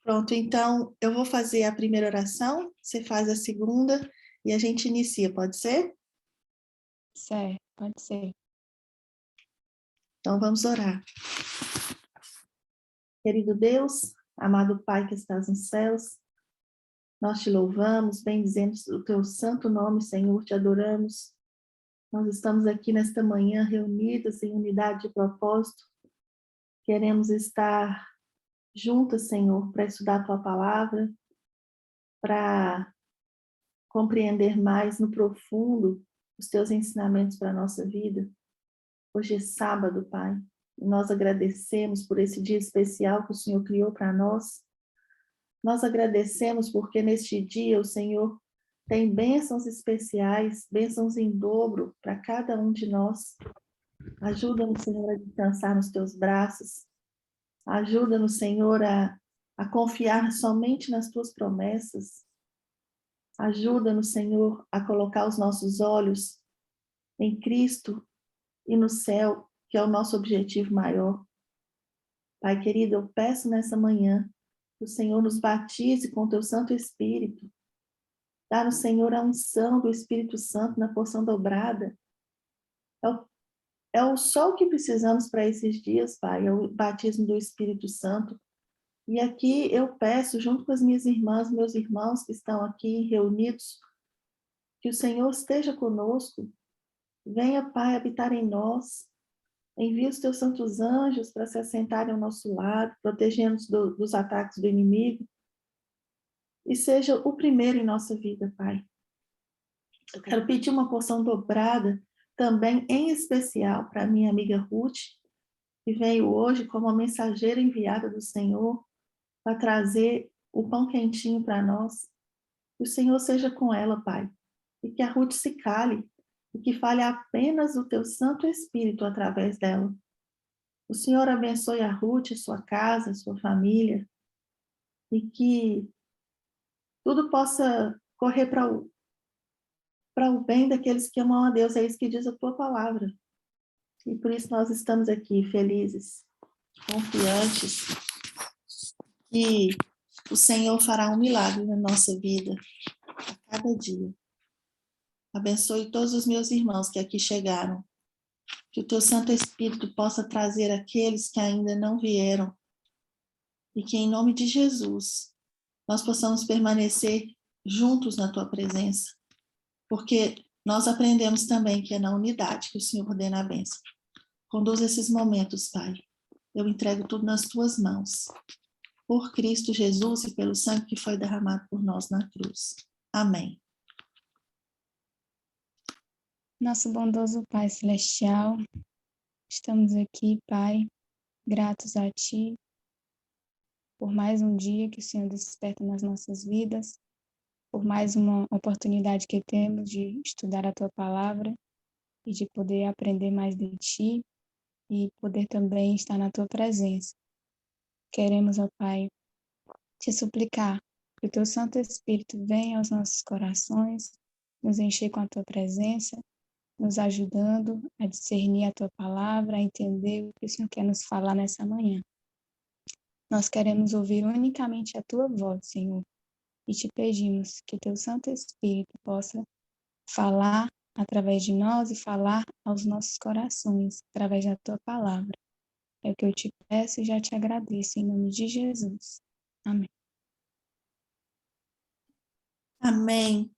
Pronto, então eu vou fazer a primeira oração, você faz a segunda e a gente inicia, pode ser? Certo, pode ser. Então vamos orar. Querido Deus, amado Pai que estás nos céus, nós te louvamos, bendizemos o teu santo nome, Senhor, te adoramos. Nós estamos aqui nesta manhã reunidos em unidade de propósito. Queremos estar juntas, Senhor, para estudar a tua palavra, para compreender mais no profundo os teus ensinamentos para a nossa vida. Hoje é sábado, Pai, e nós agradecemos por esse dia especial que o Senhor criou para nós. Nós agradecemos porque neste dia o Senhor tem bênçãos especiais, bênçãos em dobro para cada um de nós. Ajuda-nos, Senhor, a descansar nos teus braços. Ajuda-nos, Senhor, a confiar somente nas tuas promessas. Ajuda-nos, Senhor, a colocar os nossos olhos em Cristo e no céu, que é o nosso objetivo maior. Pai querido, eu peço nessa manhã que o Senhor nos batize com o teu Santo Espírito. Dá-nos, Senhor, a unção do Espírito Santo na porção dobrada. É o sol que precisamos para esses dias, Pai, é o batismo do Espírito Santo. E aqui eu peço, junto com as minhas irmãs, meus irmãos que estão aqui reunidos, que o Senhor esteja conosco. Venha, Pai, habitar em nós. Envia os teus santos anjos para se assentarem ao nosso lado, protegendo-nos dos ataques do inimigo. E seja o primeiro em nossa vida, Pai. Eu quero pedir uma porção dobrada, também em especial para minha amiga Ruth, que veio hoje como a mensageira enviada do Senhor para trazer o pão quentinho para nós. Que o Senhor seja com ela, Pai, e que a Ruth se cale, e que fale apenas o teu Santo Espírito através dela. O Senhor abençoe a Ruth, a sua casa, a sua família, e que tudo possa correr para o bem daqueles que amam a Deus. É isso que diz a tua palavra. E por isso nós estamos aqui felizes, confiantes, que o Senhor fará um milagre na nossa vida a cada dia. Abençoe todos os meus irmãos que aqui chegaram. Que o teu Santo Espírito possa trazer aqueles que ainda não vieram. E que em nome de Jesus nós possamos permanecer juntos na tua presença. Porque nós aprendemos também que é na unidade que o Senhor ordena a bênção. Conduz esses momentos, Pai. Eu entrego tudo nas tuas mãos. Por Cristo Jesus e pelo sangue que foi derramado por nós na cruz. Amém. Nosso bondoso Pai Celestial, estamos aqui, Pai, gratos a Ti por mais um dia que o Senhor desperta nas nossas vidas, por mais uma oportunidade que temos de estudar a Tua Palavra e de poder aprender mais de Ti e poder também estar na Tua presença. Queremos, ó Pai, Te suplicar que o Teu Santo Espírito venha aos nossos corações, nos encher com a Tua presença, nos ajudando a discernir a Tua Palavra, a entender o que o Senhor quer nos falar nessa manhã. Nós queremos ouvir unicamente a Tua voz, Senhor, e te pedimos que Teu Santo Espírito possa falar através de nós e falar aos nossos corações, através da Tua Palavra. É o que eu te peço e já te agradeço, em nome de Jesus. Amém. Amém.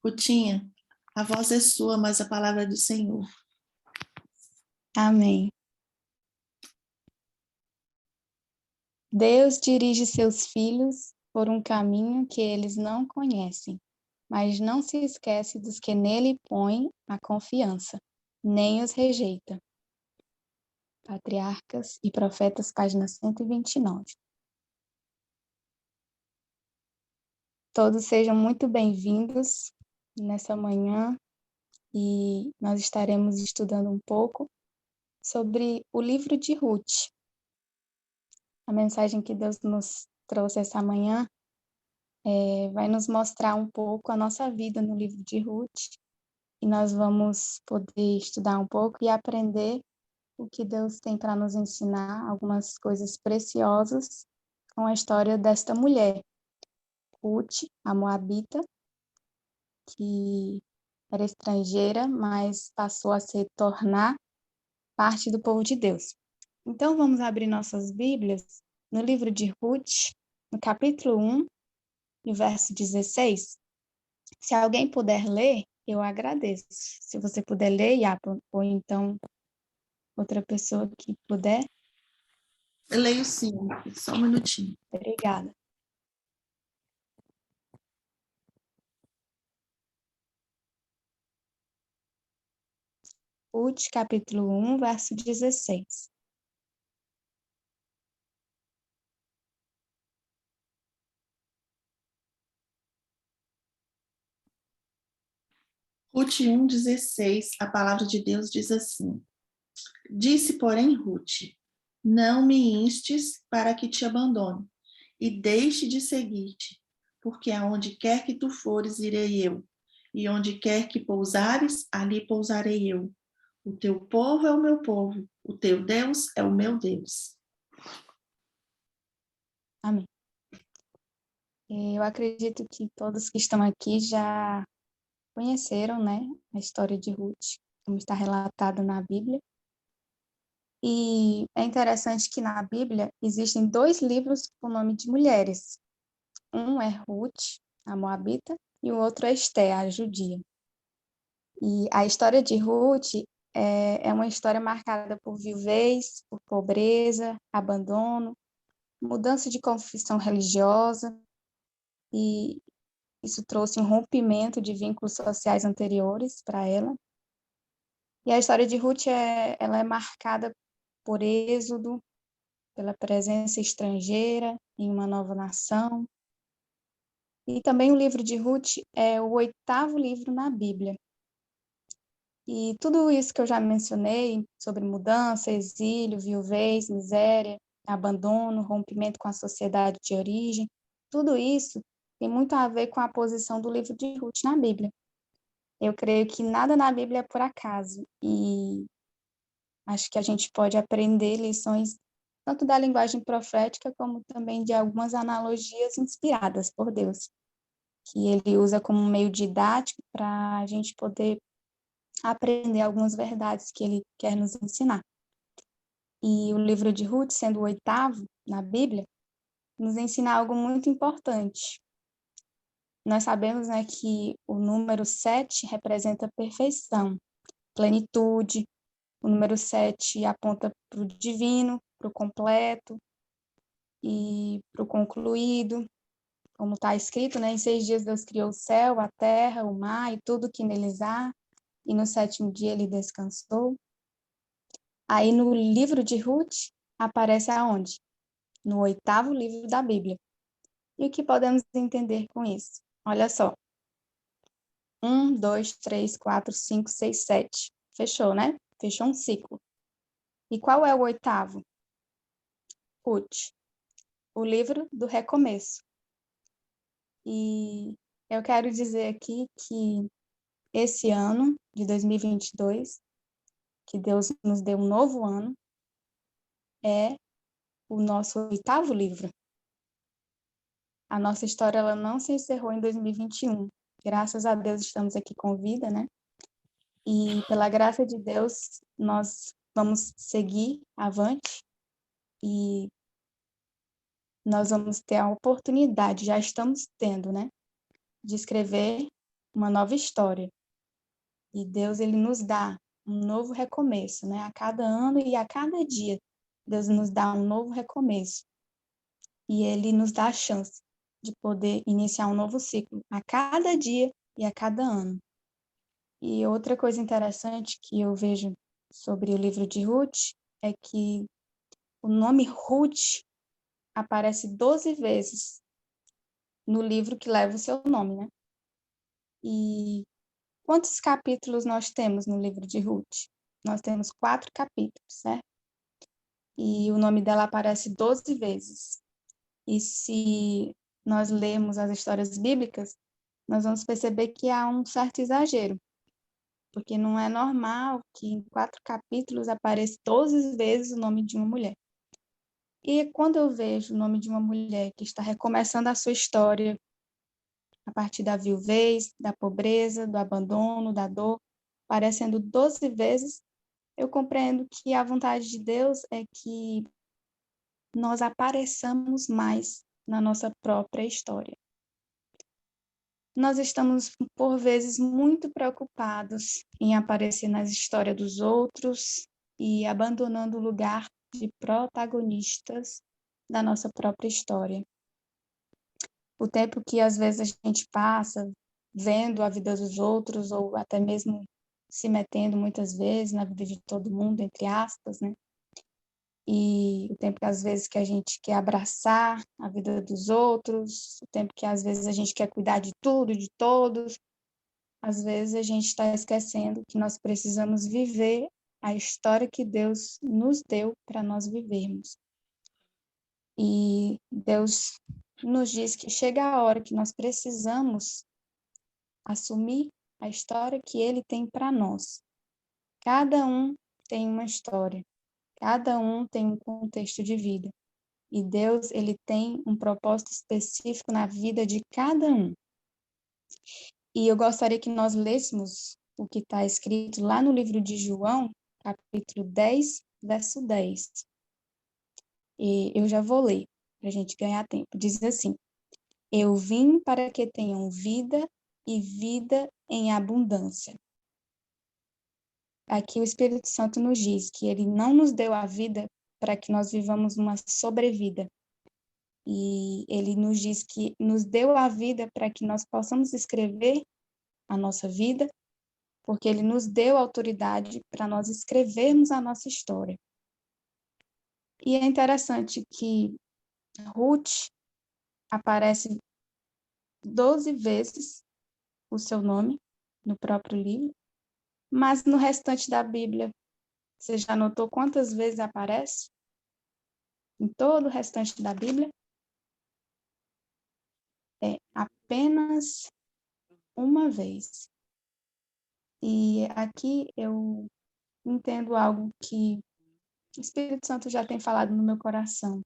Rutinha, a voz é sua, mas a palavra é do Senhor. Amém. Deus dirige seus filhos por um caminho que eles não conhecem, mas não se esquece dos que nele põem a confiança, nem os rejeita. Patriarcas e Profetas, página 129. Todos sejam muito bem-vindos nessa manhã e nós estaremos estudando um pouco sobre o livro de Ruth. A mensagem que Deus nos trouxe essa manhã vai nos mostrar um pouco a nossa vida no livro de Ruth e nós vamos poder estudar um pouco e aprender o que Deus tem para nos ensinar, algumas coisas preciosas com a história desta mulher, Ruth, a Moabita, que era estrangeira, mas passou a se tornar parte do povo de Deus. Então, vamos abrir nossas Bíblias no livro de Ruth, no capítulo 1, no verso 16. Se alguém puder ler, eu agradeço. Se você puder ler, Iapo, ou então outra pessoa que puder. Eu leio sim, só um minutinho. Obrigada. Ruth, capítulo 1, verso 16. Ruth 1,16, a palavra de Deus diz assim: Disse, porém, Ruth: Não me instes para que te abandone, e deixe de seguir-te, porque aonde quer que tu fores, irei eu, e onde quer que pousares, ali pousarei eu. O teu povo é o meu povo, o teu Deus é o meu Deus. Amém. Eu acredito que todos que estão aqui já conheceram, né, a história de Ruth, como está relatada na Bíblia. E é interessante que na Bíblia existem 2 livros com o nome de mulheres. Um é Ruth, a Moabita, e o outro é Esté, a judia. E a história de Ruth é uma história marcada por viuvez, por pobreza, abandono, mudança de confissão religiosa, e isso trouxe um rompimento de vínculos sociais anteriores para ela. E a história de Ruth ela é marcada por êxodo, pela presença estrangeira em uma nova nação. E também o livro de Ruth é o 8º livro na Bíblia. E tudo isso que eu já mencionei sobre mudança, exílio, viuvez, miséria, abandono, rompimento com a sociedade de origem, tudo isso tem muito a ver com a posição do livro de Ruth na Bíblia. Eu creio que nada na Bíblia é por acaso, e acho que a gente pode aprender lições tanto da linguagem profética como também de algumas analogias inspiradas por Deus, que ele usa como um meio didático para a gente poder aprender algumas verdades que ele quer nos ensinar. E o livro de Ruth, sendo o 8º na Bíblia, nos ensina algo muito importante. Nós sabemos, né, que o número 7 representa perfeição, plenitude. O número 7 aponta para o divino, para o completo e para o concluído. Como está escrito, né, em 6 dias Deus criou o céu, a terra, o mar e tudo que neles há, e no 7º dia ele descansou. Aí no livro de Ruth aparece aonde? No 8º livro da Bíblia. E o que podemos entender com isso? Olha só. 1, 2, 3, 4, 5, 6, 7. Fechou, né? Fechou um ciclo. E qual é o 8º? Ruth. O livro do recomeço. E eu quero dizer aqui que esse ano de 2022, que Deus nos deu um novo ano, é o nosso 8º livro. A nossa história ela não se encerrou em 2021. Graças a Deus estamos aqui com vida, né? E pela graça de Deus, nós vamos seguir avante e nós vamos ter a oportunidade, já estamos tendo, né, de escrever uma nova história. E Deus, ele nos dá um novo recomeço, né? A cada ano e a cada dia, Deus nos dá um novo recomeço. E ele nos dá a chance de poder iniciar um novo ciclo a cada dia e a cada ano. E outra coisa interessante que eu vejo sobre o livro de Ruth é que o nome Ruth aparece 12 vezes no livro que leva o seu nome, né? E quantos capítulos nós temos no livro de Ruth? Nós temos 4 capítulos, certo? E o nome dela aparece 12 vezes. E se nós lermos as histórias bíblicas, nós vamos perceber que há um certo exagero, porque não é normal que em 4 capítulos apareça 12 vezes o nome de uma mulher. E quando eu vejo o nome de uma mulher que está recomeçando a sua história, a partir da viuvez, da pobreza, do abandono, da dor, parecendo 12 vezes, eu compreendo que a vontade de Deus é que nós apareçamos mais na nossa própria história. Nós estamos, por vezes, muito preocupados em aparecer na história dos outros e abandonando o lugar de protagonistas da nossa própria história. O tempo que, às vezes, a gente passa vendo a vida dos outros ou até mesmo se metendo, muitas vezes, na vida de todo mundo, entre aspas, né? E o tempo que, às vezes, que a gente quer abraçar a vida dos outros, o tempo que, às vezes, a gente quer cuidar de tudo, de todos, às vezes a gente está esquecendo que nós precisamos viver a história que Deus nos deu para nós vivermos. E Deus nos diz que chega a hora que nós precisamos assumir a história que Ele tem para nós. Cada um tem uma história, cada um tem um contexto de vida. E Deus, Ele tem um propósito específico na vida de cada um. E eu gostaria que nós lêssemos o que está escrito lá no livro de João, capítulo 10, verso 10. E eu já vou ler, para a gente ganhar tempo. Diz assim: Eu vim para que tenham vida e vida em abundância. Aqui o Espírito Santo nos diz que ele não nos deu a vida para que nós vivamos uma sobrevida. E ele nos diz que nos deu a vida para que nós possamos escrever a nossa vida, porque ele nos deu autoridade para nós escrevermos a nossa história. E é interessante que Ruth aparece 12 vezes o seu nome no próprio livro, mas no restante da Bíblia, você já notou quantas vezes aparece? Em todo o restante da Bíblia? É apenas uma vez. E aqui eu entendo algo que o Espírito Santo já tem falado no meu coração,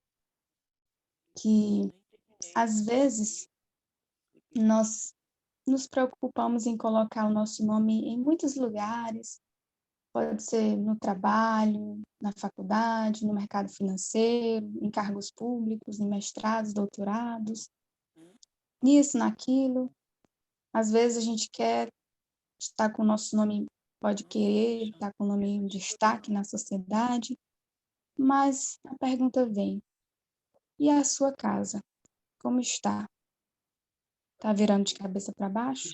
que às vezes nós nos preocupamos em colocar o nosso nome em muitos lugares, pode ser no trabalho, na faculdade, no mercado financeiro, em cargos públicos, em mestrados, doutorados, nisso, naquilo. Às vezes a gente quer estar com o nosso nome, pode querer estar com o nome em destaque na sociedade, mas a pergunta vem: e a sua casa? Como está? Está virando de cabeça para baixo?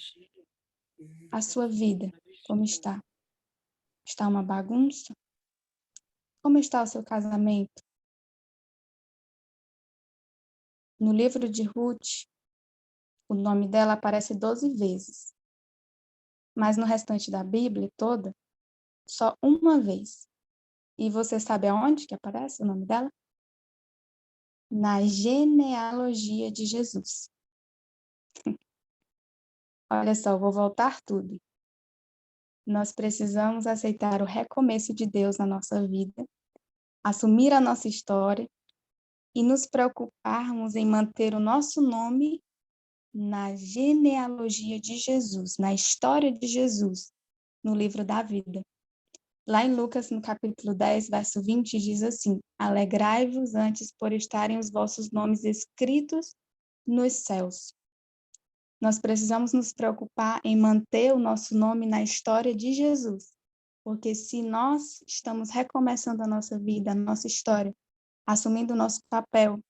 A sua vida, como está? Está uma bagunça? Como está o seu casamento? No livro de Ruth, o nome dela aparece 12 vezes, mas no restante da Bíblia toda, só uma vez. E você sabe aonde que aparece o nome dela? Na genealogia de Jesus. Olha só, eu vou voltar tudo. Nós precisamos aceitar o recomeço de Deus na nossa vida, assumir a nossa história e nos preocuparmos em manter o nosso nome na genealogia de Jesus, na história de Jesus, no livro da vida. Lá em Lucas, no capítulo 10, verso 20, diz assim: Alegrai-vos antes por estarem os vossos nomes escritos nos céus. Nós precisamos nos preocupar em manter o nosso nome na história de Jesus, porque se nós estamos recomeçando a nossa vida, a nossa história, assumindo o nosso papel,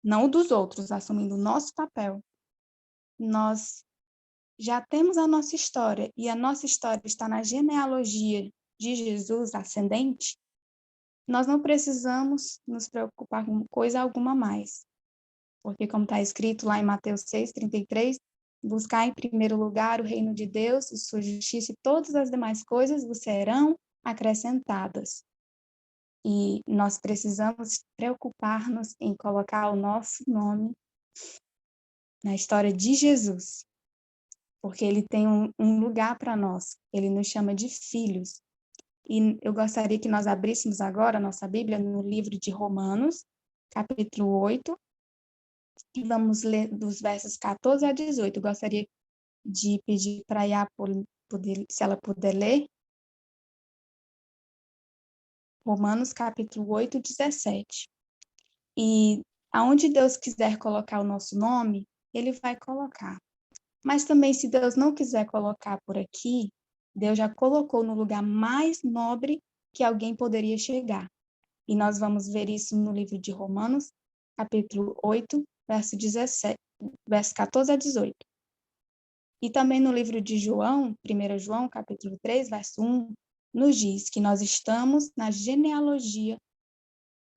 não o dos outros, assumindo o nosso papel, nós já temos a nossa história e a nossa história está na genealogia de Jesus ascendente, nós não precisamos nos preocupar com coisa alguma mais. Porque, como está escrito lá em Mateus 6,33, buscar em primeiro lugar o reino de Deus e sua justiça e todas as demais coisas vos serão acrescentadas. E nós precisamos preocupar-nos em colocar o nosso nome na história de Jesus, porque ele tem um lugar para nós, ele nos chama de filhos. E eu gostaria que nós abríssemos agora a nossa Bíblia no livro de Romanos, capítulo 8, e vamos ler dos versos 14 a 18. Eu gostaria de pedir para a Yá se ela puder ler. Romanos, capítulo 8, 17. E aonde Deus quiser colocar o nosso nome, Ele vai colocar. Mas também, se Deus não quiser colocar por aqui, Deus já colocou no lugar mais nobre que alguém poderia chegar. E nós vamos ver isso no livro de Romanos, capítulo 8, verso 14 a 18. E também no livro de João, 1 João, capítulo 3, verso 1, nos diz que nós estamos na genealogia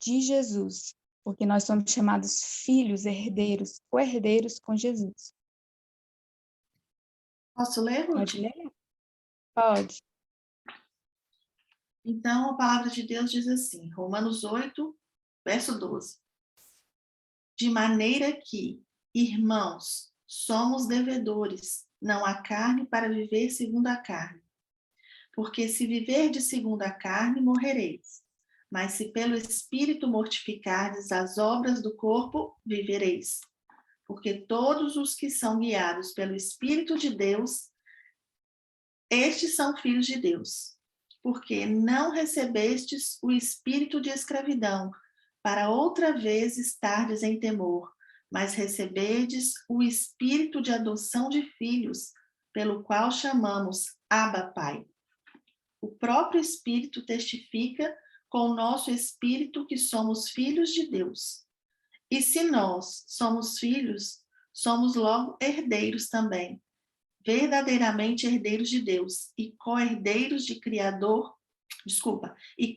de Jesus, porque nós somos chamados filhos, herdeiros, co-herdeiros com Jesus. Posso ler, Ruth? Pode ler? Pode. Então, a palavra de Deus diz assim, Romanos 8, verso 12. De maneira que, irmãos, somos devedores, não há carne para viver segundo a carne. Porque se viverdes segundo a carne, morrereis. Mas se pelo Espírito mortificardes as obras do corpo, vivereis. Porque todos os que são guiados pelo Espírito de Deus, estes são filhos de Deus. Porque não recebestes o espírito de escravidão, para outra vez estardes em temor, mas recebedes o espírito de adoção de filhos, pelo qual chamamos Abba, Pai. O próprio Espírito testifica com o nosso espírito que somos filhos de Deus. E se nós somos filhos, somos logo herdeiros também, verdadeiramente herdeiros de Deus e co-herdeiros de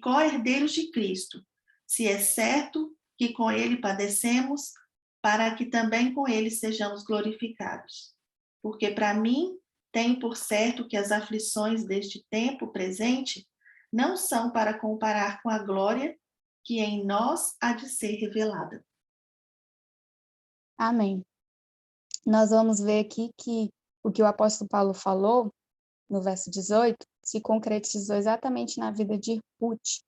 co-herdeiros de Cristo, se é certo que com ele padecemos, para que também com ele sejamos glorificados. Porque para mim, tenho por certo que as aflições deste tempo presente não são para comparar com a glória que em nós há de ser revelada. Amém. Nós vamos ver aqui que o que o apóstolo Paulo falou, no verso 18, se concretizou exatamente na vida de Ruth.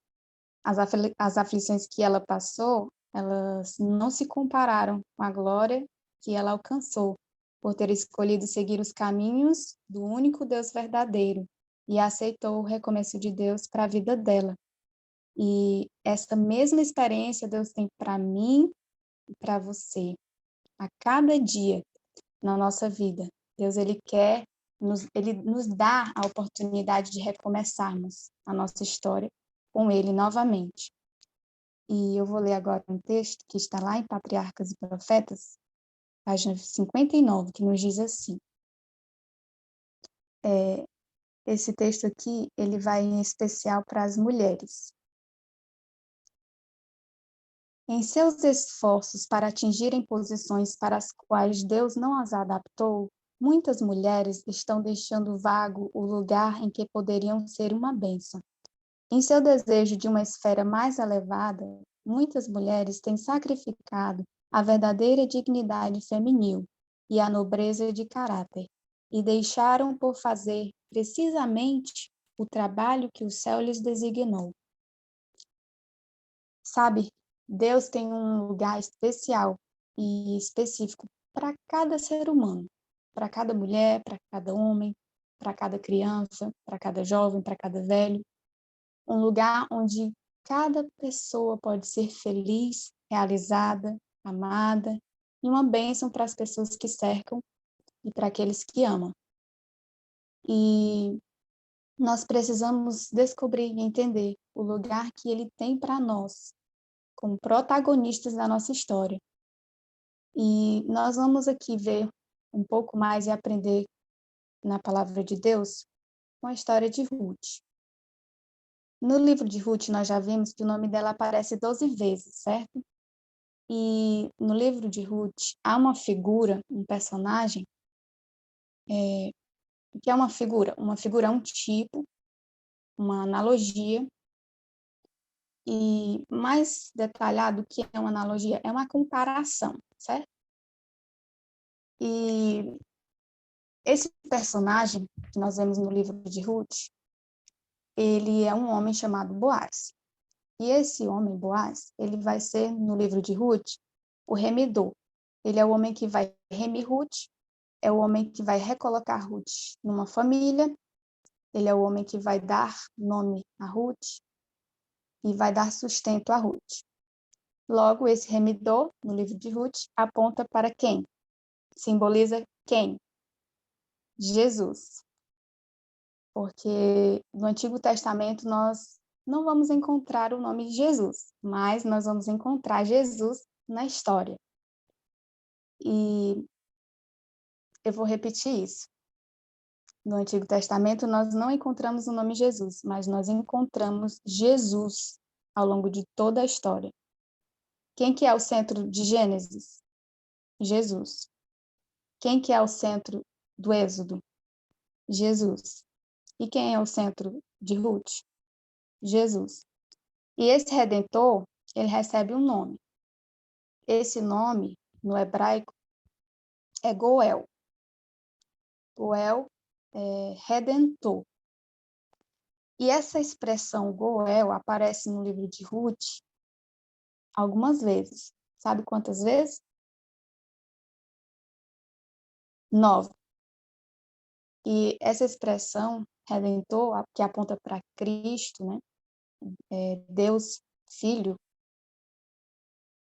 As aflições que ela passou, elas não se compararam com a glória que ela alcançou, por ter escolhido seguir os caminhos do único Deus verdadeiro e aceitou o recomeço de Deus para a vida dela. E essa mesma experiência Deus tem para mim e para você. A cada dia na nossa vida, Deus ele nos dá a oportunidade de recomeçarmos a nossa história com ele novamente. E eu vou ler agora um texto que está lá em Patriarcas e Profetas, página 59, que nos diz assim. Esse texto aqui, ele vai em especial para as mulheres. Em seus esforços para atingirem posições para as quais Deus não as adaptou, muitas mulheres estão deixando vago o lugar em que poderiam ser uma bênção. Em seu desejo de uma esfera mais elevada, muitas mulheres têm sacrificado a verdadeira dignidade feminil e a nobreza de caráter, e deixaram por fazer precisamente o trabalho que o céu lhes designou. Sabe, Deus tem um lugar especial e específico para cada ser humano, para cada mulher, para cada homem, para cada criança, para cada jovem, para cada velho. Um lugar onde cada pessoa pode ser feliz, realizada, amada, e uma bênção para as pessoas que cercam e para aqueles que amam. E nós precisamos descobrir e entender o lugar que ele tem para nós, como protagonistas da nossa história. E nós vamos aqui ver um pouco mais e aprender na palavra de Deus com a história de Ruth. No livro de Ruth, nós já vimos que o nome dela aparece 12 vezes, certo? E no livro de Ruth, há uma figura, um personagem, que é uma figura? Uma figura é um tipo, uma analogia, e mais detalhado que é uma analogia, é uma comparação, certo? E esse personagem que nós vemos no livro de Ruth, ele é um homem chamado Boaz. E esse homem, Boaz, ele vai ser, no livro de Ruth, o remidor. Ele é o homem que vai remir Ruth, é o homem que vai recolocar Ruth numa família, ele é o homem que vai dar nome a Ruth e vai dar sustento a Ruth. Logo, esse remidor, no livro de Ruth, aponta para quem? Simboliza quem? Jesus. Porque no Antigo Testamento nós não vamos encontrar o nome de Jesus, mas nós vamos encontrar Jesus na história. E eu vou repetir isso. No Antigo Testamento nós não encontramos o nome Jesus, mas nós encontramos Jesus ao longo de toda a história. Quem que é o centro de Gênesis? Jesus. Quem que é o centro do Êxodo? Jesus. E quem é o centro de Ruth? Jesus. E esse Redentor, ele recebe um nome. Esse nome, no hebraico, é Goel. Goel é Redentor. E essa expressão Goel aparece no livro de Ruth algumas vezes. Sabe quantas vezes? 9. E essa expressão Redentor, que aponta para Cristo, né? Deus Filho,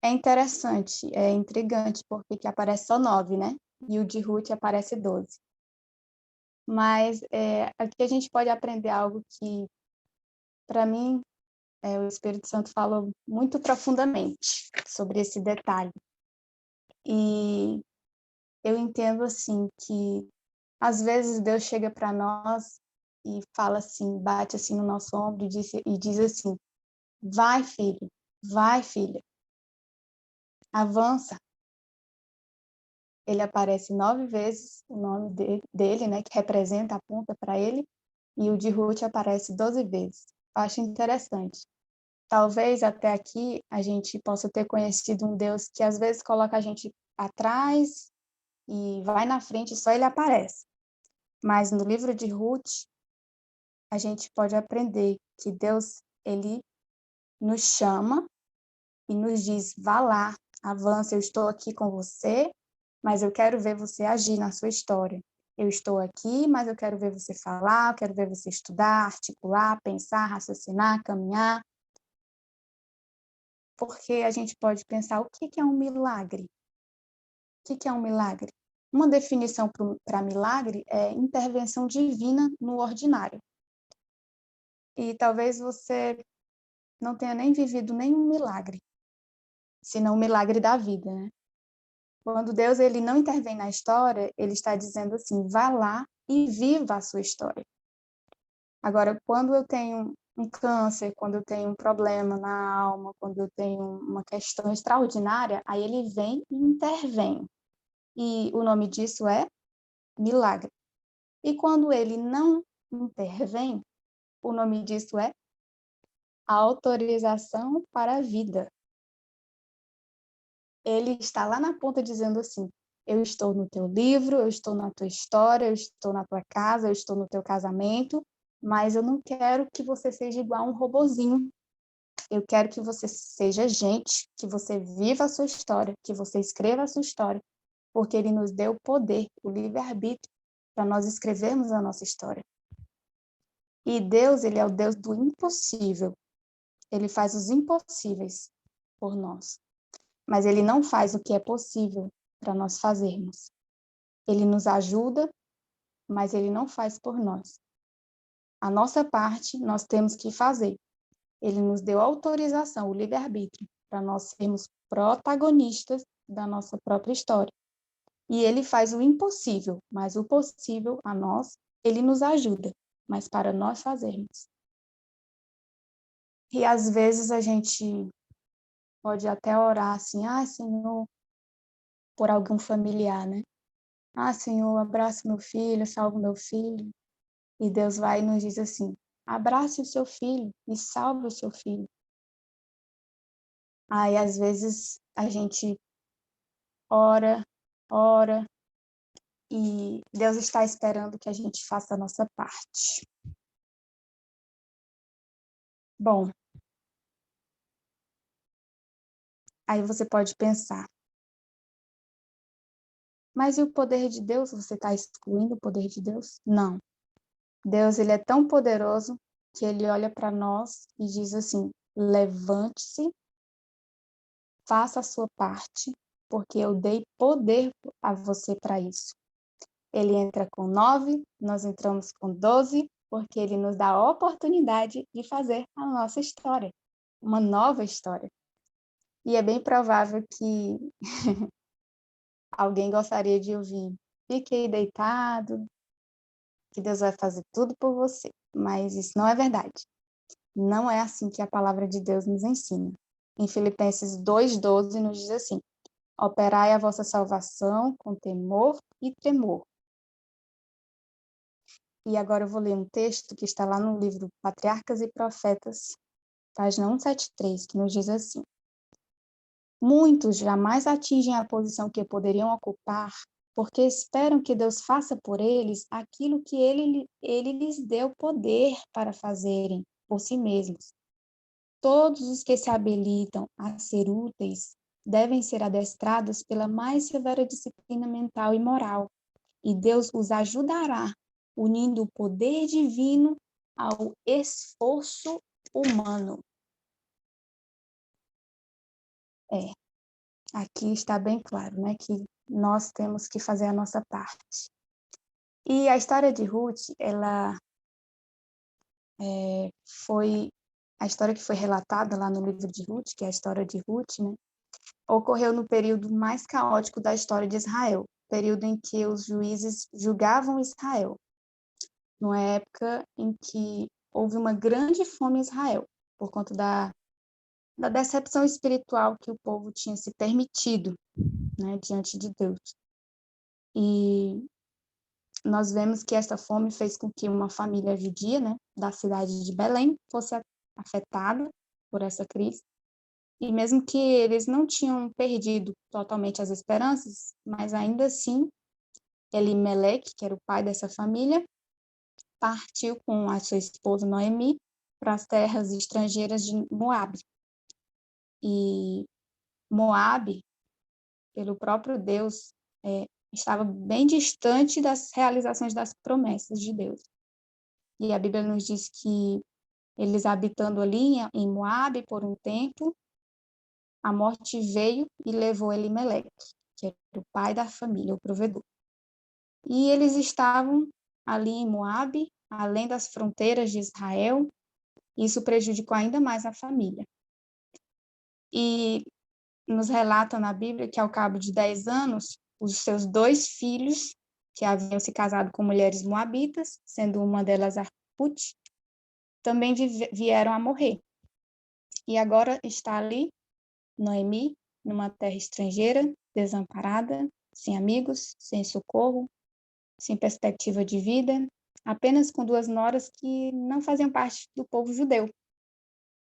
é interessante, é intrigante, porque que aparece só 9, né? E o de Ruth aparece 12. Mas aqui a gente pode aprender algo que, para mim, o Espírito Santo falou muito profundamente sobre esse detalhe. E eu entendo, assim, que às vezes Deus chega para nós e fala assim, bate assim no nosso ombro e diz assim, vai, filho, vai, filha, avança. Ele aparece 9 vezes, o nome dele, né, que representa, aponta para ele, e o de Ruth aparece 12 vezes. Eu acho interessante. Talvez até aqui a gente possa ter conhecido um Deus que às vezes coloca a gente atrás e vai na frente e só ele aparece. Mas no livro de Ruth, a gente pode aprender que Deus, ele nos chama e nos diz, vá lá, avança, eu estou aqui com você, mas eu quero ver você agir na sua história. Eu estou aqui, mas eu quero ver você falar, eu quero ver você estudar, articular, pensar, raciocinar, caminhar. Porque a gente pode pensar, o que é um milagre? O que é um milagre? Uma definição para milagre é intervenção divina no ordinário. E talvez você não tenha nem vivido nenhum milagre, senão o milagre da vida, né? Quando Deus ele não intervém na história, ele está dizendo assim, vá lá e viva a sua história. Agora, quando eu tenho um câncer, quando eu tenho um problema na alma, quando eu tenho uma questão extraordinária, aí ele vem e intervém. E o nome disso é milagre. E quando ele não intervém, o nome disso é autorização para a vida. Ele está lá na ponta dizendo assim, eu estou no teu livro, eu estou na tua história, eu estou na tua casa, eu estou no teu casamento, mas eu não quero que você seja igual a um robozinho. Eu quero que você seja gente, que você viva a sua história, que você escreva a sua história, porque ele nos deu o poder, o livre-arbítrio, para nós escrevermos a nossa história. E Deus, ele é o Deus do impossível. Ele faz os impossíveis por nós. Mas ele não faz o que é possível para nós fazermos. Ele nos ajuda, mas ele não faz por nós. A nossa parte nós temos que fazer. Ele nos deu autorização, o livre-arbítrio, para nós sermos protagonistas da nossa própria história. E ele faz o impossível, mas o possível a nós, ele nos ajuda, mas para nós fazermos. E às vezes a gente pode até orar assim, Senhor, por algum familiar, né? Senhor, abraça meu filho, salva meu filho. E Deus vai e nos diz assim, abrace o seu filho e salve o seu filho. Aí, às vezes, a gente ora, ora, e Deus está esperando que a gente faça a nossa parte. Bom, Aí você pode pensar, mas e o poder de Deus? Você está excluindo o poder de Deus? Não. Deus, ele é tão poderoso que ele olha para nós e diz assim, levante-se, faça a sua parte, porque eu dei poder a você para isso. Ele entra com 9, nós entramos com 12, porque ele nos dá a oportunidade de fazer a nossa história, uma nova história. E é bem provável que alguém gostaria de ouvir, fique aí deitado, que Deus vai fazer tudo por você. Mas isso não é verdade. Não é assim que a palavra de Deus nos ensina. Em Filipenses 2,12 nos diz assim, operai a vossa salvação com temor e tremor. E agora eu vou ler um texto que está lá no livro Patriarcas e Profetas, página 173, que nos diz assim, muitos jamais atingem a posição que poderiam ocupar porque esperam que Deus faça por eles aquilo que ele lhes deu poder para fazerem por si mesmos. Todos os que se habilitam a ser úteis devem ser adestrados pela mais severa disciplina mental e moral, e Deus os ajudará, unindo o poder divino ao esforço humano. Aqui está bem claro, né, que nós temos que fazer a nossa parte. E a história de Ruth, ela foi a história que foi relatada lá no livro de Ruth, que é a história de Ruth, né, ocorreu no período mais caótico da história de Israel, período em que os juízes julgavam Israel, numa época em que houve uma grande fome em Israel, por conta da decepção espiritual que o povo tinha se permitido, né, diante de Deus. E nós vemos que essa fome fez com que uma família judia, né, da cidade de Belém, fosse afetada por essa crise. E mesmo que eles não tinham perdido totalmente as esperanças, mas ainda assim, Elimeleque, que era o pai dessa família, partiu com a sua esposa Noemi para as terras estrangeiras de Moabe. E Moabe, pelo próprio Deus, estava bem distante das realizações das promessas de Deus. E a Bíblia nos diz que eles habitando ali em Moabe por um tempo, a morte veio e levou Elimeleque, que era o pai da família, o provedor. E eles estavam ali em Moabe, além das fronteiras de Israel, e isso prejudicou ainda mais a família. E nos relata na Bíblia que ao cabo de 10 anos, os seus 2 filhos, que haviam se casado com mulheres moabitas, sendo uma delas Arpute, também vieram a morrer. E agora está ali Noemi, numa terra estrangeira, desamparada, sem amigos, sem socorro, sem perspectiva de vida, apenas com 2 noras que não faziam parte do povo judeu,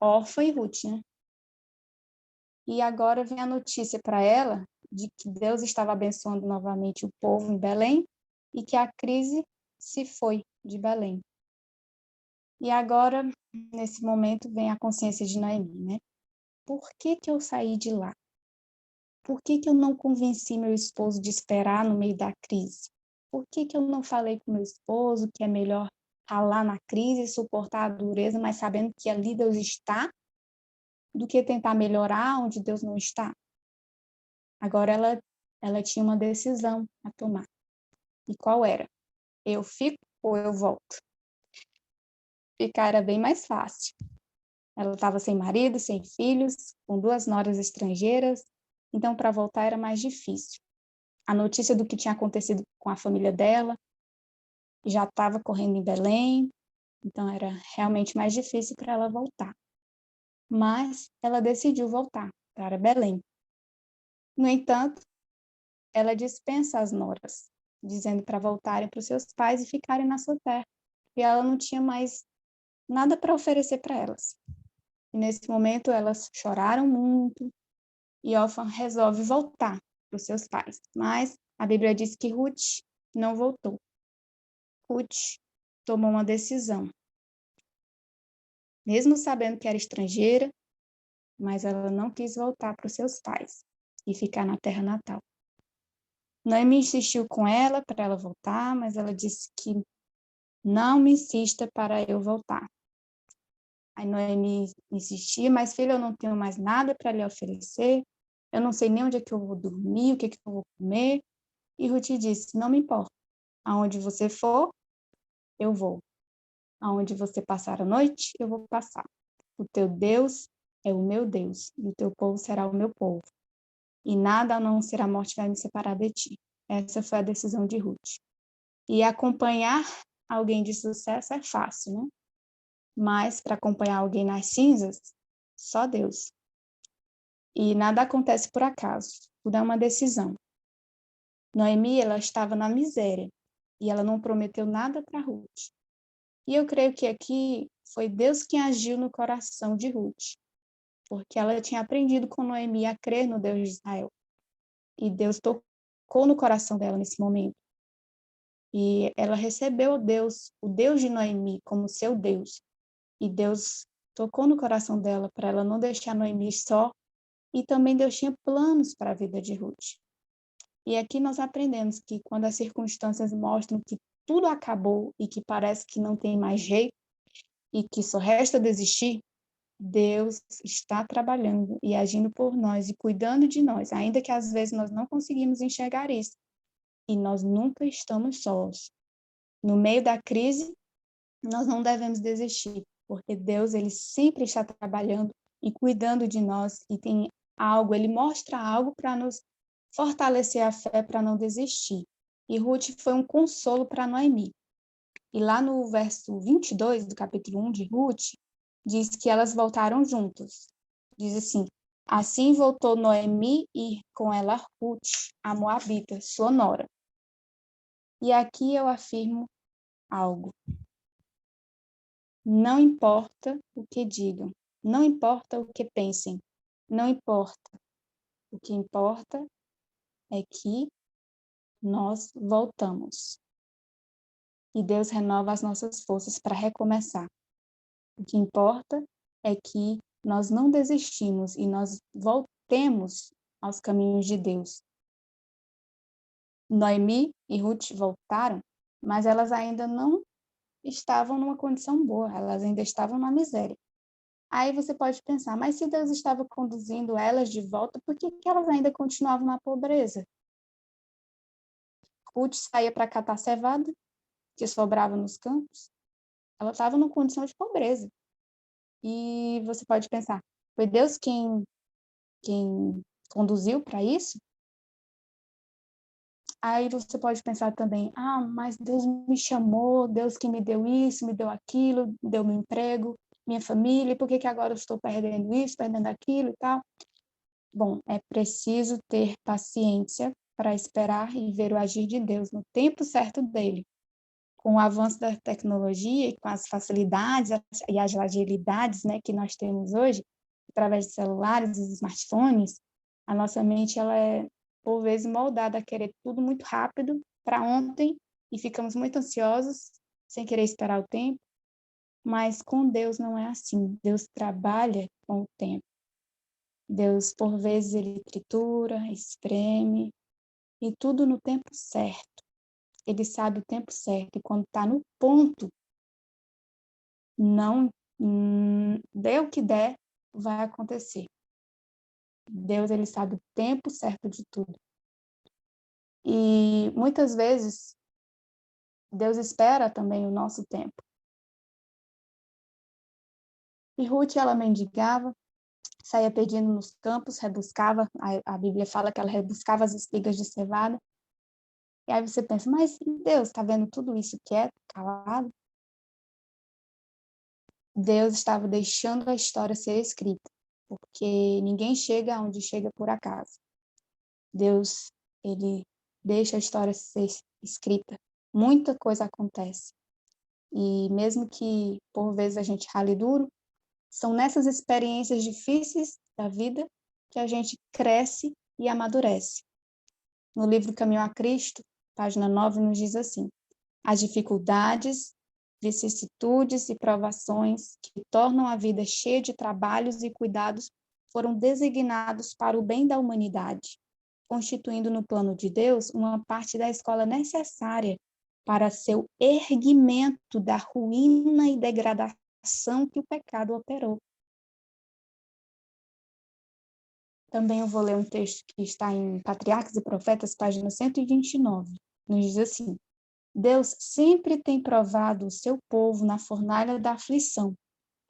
Orfa e Ruth, né? E agora vem a notícia para ela de que Deus estava abençoando novamente o povo em Belém e que a crise se foi de Belém. E agora, nesse momento, vem a consciência de Noemi, né? Por que eu saí de lá? Por que eu não convenci meu esposo de esperar no meio da crise? Por que eu não falei com meu esposo que é melhor ralar na crise e suportar a dureza, mas sabendo que ali Deus está, do que tentar melhorar onde Deus não está? Agora ela tinha uma decisão a tomar. E qual era? Eu fico ou eu volto? Ficar era bem mais fácil. Ela estava sem marido, sem filhos, com 2 noras estrangeiras, então para voltar era mais difícil. A notícia do que tinha acontecido com a família dela já estava correndo em Belém, então era realmente mais difícil para ela voltar. Mas ela decidiu voltar para Belém. No entanto, ela dispensa as noras, dizendo para voltarem para os seus pais e ficarem na sua terra, e ela não tinha mais nada para oferecer para elas. E nesse momento elas choraram muito e Orfa resolve voltar para os seus pais. Mas a Bíblia diz que Ruth não voltou. Ruth tomou uma decisão. Mesmo sabendo que era estrangeira, mas ela não quis voltar para os seus pais e ficar na terra natal. Noemi insistiu com ela para ela voltar, mas ela disse que não me insista para eu voltar. Aí Noemi insistia, mas filha, eu não tenho mais nada para lhe oferecer, eu não sei nem onde é que eu vou dormir, o que é que eu vou comer. E Ruth disse, não me importa, aonde você for, eu vou. Aonde você passar a noite, eu vou passar. O teu Deus é o meu Deus, e o teu povo será o meu povo. E nada a não ser a morte vai me separar de ti. Essa foi a decisão de Ruth. E acompanhar alguém de sucesso é fácil, né? Mas para acompanhar alguém nas cinzas, só Deus. E nada acontece por acaso, tudo é uma decisão. Noemi, ela estava na miséria e ela não prometeu nada para Ruth. E eu creio que aqui foi Deus quem agiu no coração de Ruth, porque ela tinha aprendido com Noemi a crer no Deus de Israel. E Deus tocou no coração dela nesse momento. E ela recebeu o Deus de Noemi, como seu Deus. E Deus tocou no coração dela para ela não deixar Noemi só. E também Deus tinha planos para a vida de Ruth. E aqui nós aprendemos que quando as circunstâncias mostram que tudo acabou e que parece que não tem mais jeito e que só resta desistir, Deus está trabalhando e agindo por nós e cuidando de nós, ainda que às vezes nós não conseguimos enxergar isso. E nós nunca estamos sós. No meio da crise, nós não devemos desistir, porque Deus, ele sempre está trabalhando e cuidando de nós e tem algo, ele mostra algo para nos fortalecer a fé para não desistir. E Ruth foi um consolo para Noemi. E lá no verso 22 do capítulo 1 de Ruth, diz que elas voltaram juntas. Diz assim voltou Noemi e com ela Ruth, a moabita, sua nora. E aqui eu afirmo algo. Não importa o que digam, não importa o que pensem, não importa. O que importa é que nós voltamos. E Deus renova as nossas forças para recomeçar. O que importa é que nós não desistimos e nós voltemos aos caminhos de Deus. Noemi e Ruth voltaram, mas elas ainda não estavam numa condição boa, elas ainda estavam na miséria. Aí você pode pensar, mas se Deus estava conduzindo elas de volta, por que elas ainda continuavam na pobreza? Ruth saía para catar cevada, que sobrava nos campos. Ela estava numa condição de pobreza. E você pode pensar, foi Deus quem conduziu para isso? Aí você pode pensar também, mas Deus me chamou, Deus que me deu isso, me deu aquilo, deu meu emprego, minha família, por que agora eu estou perdendo isso, perdendo aquilo e tal? Bom, é preciso ter paciência para esperar e ver o agir de Deus no tempo certo dele. Com o avanço da tecnologia e com as facilidades e as agilidades, né, que nós temos hoje, através de celulares e smartphones, a nossa mente ela é, por vezes, moldada a querer tudo muito rápido, para ontem, e ficamos muito ansiosos, sem querer esperar o tempo, mas com Deus não é assim. Deus trabalha com o tempo. Deus, por vezes, ele tritura, espreme, e tudo no tempo certo. Ele sabe o tempo certo, e quando está no ponto, não dê o que der, vai acontecer. Deus, ele sabe o tempo certo de tudo. E muitas vezes, Deus espera também o nosso tempo. E Ruth, ela mendigava, saía pedindo nos campos, rebuscava, a Bíblia fala que ela rebuscava as espigas de cevada. E aí você pensa, mas Deus está vendo tudo isso quieto, calado? Deus estava deixando a história ser escrita, porque ninguém chega onde chega por acaso. Deus, ele deixa a história ser escrita. Muita coisa acontece. E mesmo que, por vezes, a gente rale duro, são nessas experiências difíceis da vida que a gente cresce e amadurece. No livro Caminho a Cristo, página 9, nos diz assim: as dificuldades, vicissitudes e provações que tornam a vida cheia de trabalhos e cuidados foram designados para o bem da humanidade, constituindo no plano de Deus uma parte da escola necessária para seu erguimento da ruína e degradação que o pecado operou. Também eu vou ler um texto que está em Patriarcas e Profetas, página 129. Nos diz assim: Deus sempre tem provado o seu povo na fornalha da aflição.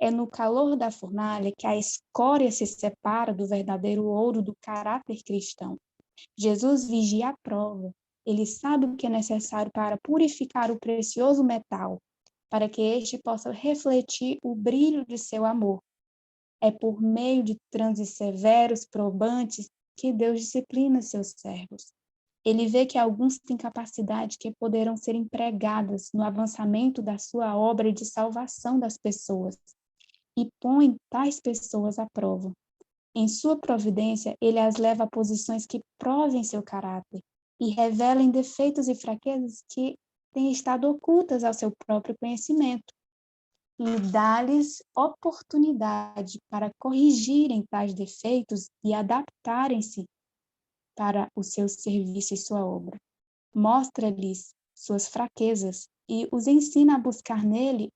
É no calor da fornalha que a escória se separa do verdadeiro ouro do caráter cristão. Jesus vigia a prova. Ele sabe o que é necessário para purificar o precioso metal, para que este possa refletir o brilho de seu amor. É por meio de transes severos, probantes, que Deus disciplina seus servos. Ele vê que alguns têm capacidade que poderão ser empregadas no avançamento da sua obra de salvação das pessoas e põe tais pessoas à prova. Em sua providência, ele as leva a posições que provem seu caráter e revelem defeitos e fraquezas que têm estado ocultas ao seu próprio conhecimento, e dá-lhes oportunidade para corrigirem tais defeitos e adaptarem-se para o seu serviço e sua obra. Mostra-lhes suas fraquezas e os ensina a buscar nele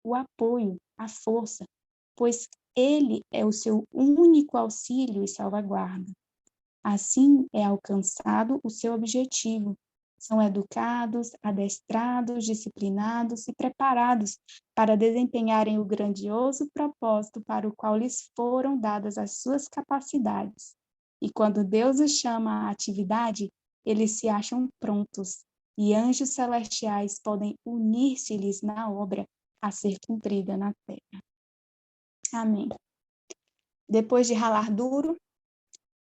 o apoio, a força, pois ele é o seu único auxílio e salvaguarda. Assim é alcançado o seu objetivo. São educados, adestrados, disciplinados e preparados para desempenharem o grandioso propósito para o qual lhes foram dadas as suas capacidades. E quando Deus os chama à atividade, eles se acham prontos, e anjos celestiais podem unir-se-lhes na obra a ser cumprida na terra. Amém. Depois de ralar duro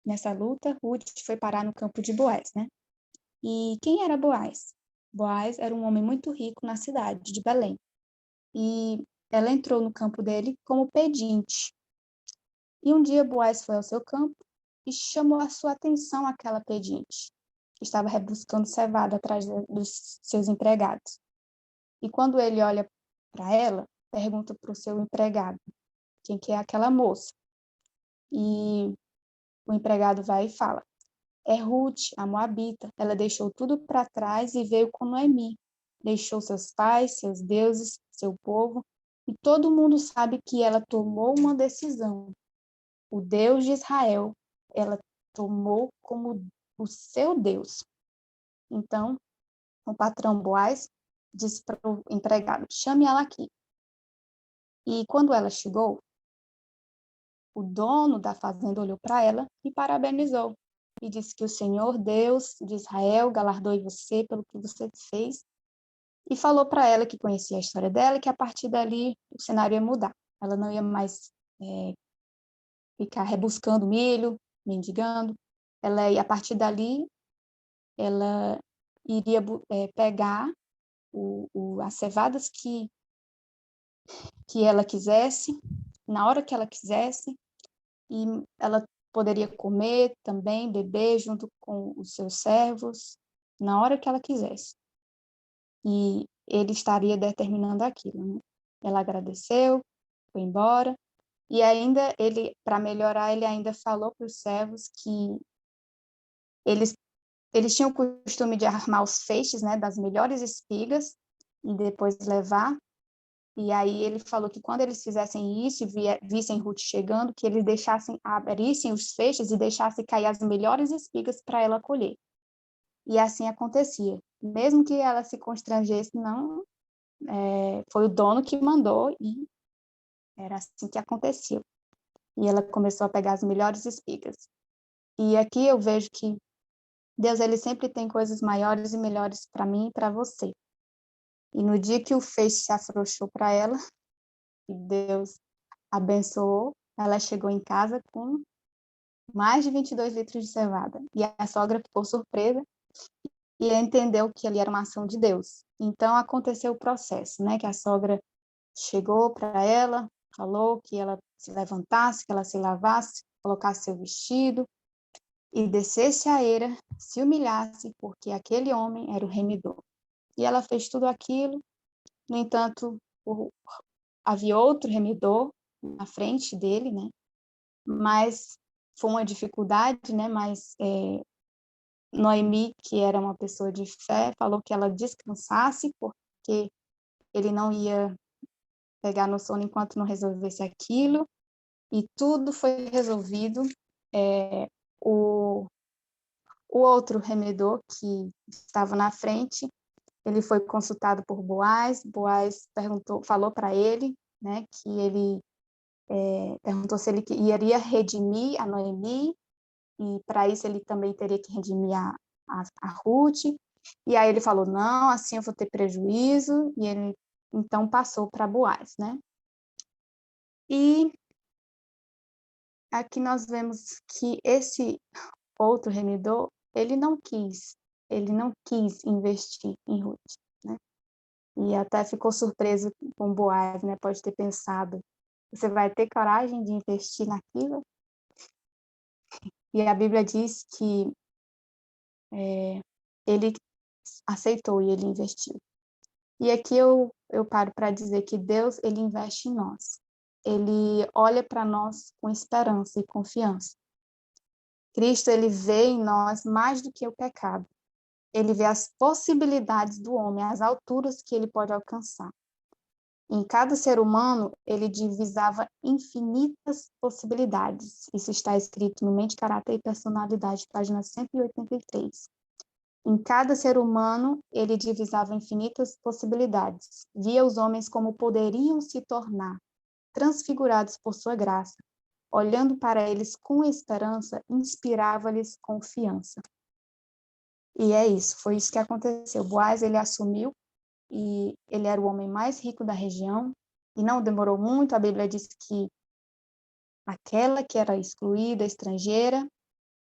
nessa luta, Ruth foi parar no campo de Boaz, né? E quem era Boaz? Boaz era um homem muito rico na cidade de Belém. E ela entrou no campo dele como pedinte. E um dia Boaz foi ao seu campo e chamou a sua atenção aquela pedinte, que estava rebuscando cevada atrás dos seus empregados. E quando ele olha para ela, pergunta para o seu empregado quem que é aquela moça. E o empregado vai e fala: é Ruth, a moabita. Ela deixou tudo para trás e veio com Noemi. Deixou seus pais, seus deuses, seu povo, e todo mundo sabe que ela tomou uma decisão. O Deus de Israel, ela tomou como o seu Deus. Então, o patrão Boaz disse para o empregado: chame ela aqui. E quando ela chegou, o dono da fazenda olhou para ela e parabenizou. E disse que o Senhor Deus de Israel galardoe você pelo que você fez. E falou para ela que conhecia a história dela e que a partir dali o cenário ia mudar. Ela não ia mais ficar rebuscando milho, mendigando. Ela ia, a partir dali, ela iria pegar as cevadas que ela quisesse, na hora que ela quisesse, e ela poderia comer também, beber junto com os seus servos, na hora que ela quisesse. E ele estaria determinando aquilo, né? Ela agradeceu, foi embora, e ainda ele, para melhorar, ele ainda falou para os servos que eles tinham o costume de armar os feixes, né, das melhores espigas e depois levar. E aí ele falou que quando eles fizessem isso e vissem Ruth chegando, que eles abrissem os feixes e deixassem cair as melhores espigas para ela colher. E assim acontecia. Mesmo que ela se constrangesse, não, foi o dono que mandou e era assim que aconteceu. E ela começou a pegar as melhores espigas. E aqui eu vejo que Deus, ele sempre tem coisas maiores e melhores para mim e para você. E no dia que o feixe se afrouxou para ela, e Deus abençoou, ela chegou em casa com mais de 22 litros de cevada. E a sogra ficou surpresa e entendeu que ali era uma ação de Deus. Então aconteceu o processo, né? Que a sogra chegou para ela, falou que ela se levantasse, que ela se lavasse, colocasse seu vestido e descesse a eira, se humilhasse, porque aquele homem era o remidor. E ela fez tudo aquilo. No entanto, havia outro remidor na frente dele, né? mas foi uma dificuldade, né? Mas Noemi, que era uma pessoa de fé, falou que ela descansasse, porque ele não ia pegar no sono enquanto não resolvesse aquilo, e tudo foi resolvido. O, o outro remedor, que estava na frente, ele foi consultado por Boaz. Boaz falou para ele, né, que ele perguntou se ele iria redimir a Noemi, e para isso ele também teria que redimir a Ruth. E aí ele falou, não, assim eu vou ter prejuízo, e ele então passou para Boaz, né? E aqui nós vemos que esse outro remidor, ele não quis investir em Ruth, né? E até ficou surpreso com Boaz, né? Pode ter pensado, você vai ter coragem de investir naquilo? E a Bíblia diz que ele aceitou e ele investiu. E aqui eu paro para dizer que Deus, ele investe em nós. Ele olha para nós com esperança e confiança. Cristo, ele vê em nós mais do que o pecado. Ele vê as possibilidades do homem, as alturas que ele pode alcançar. Em cada ser humano, ele divisava infinitas possibilidades. Isso está escrito no Mente, Caráter e Personalidade, página 183. Em cada ser humano, ele divisava infinitas possibilidades. Via os homens como poderiam se tornar, transfigurados por sua graça. Olhando para eles com esperança, inspirava-lhes confiança. E é isso, foi isso que aconteceu. Boaz, ele assumiu, e ele era o homem mais rico da região, e não demorou muito, a Bíblia diz que aquela que era excluída, estrangeira,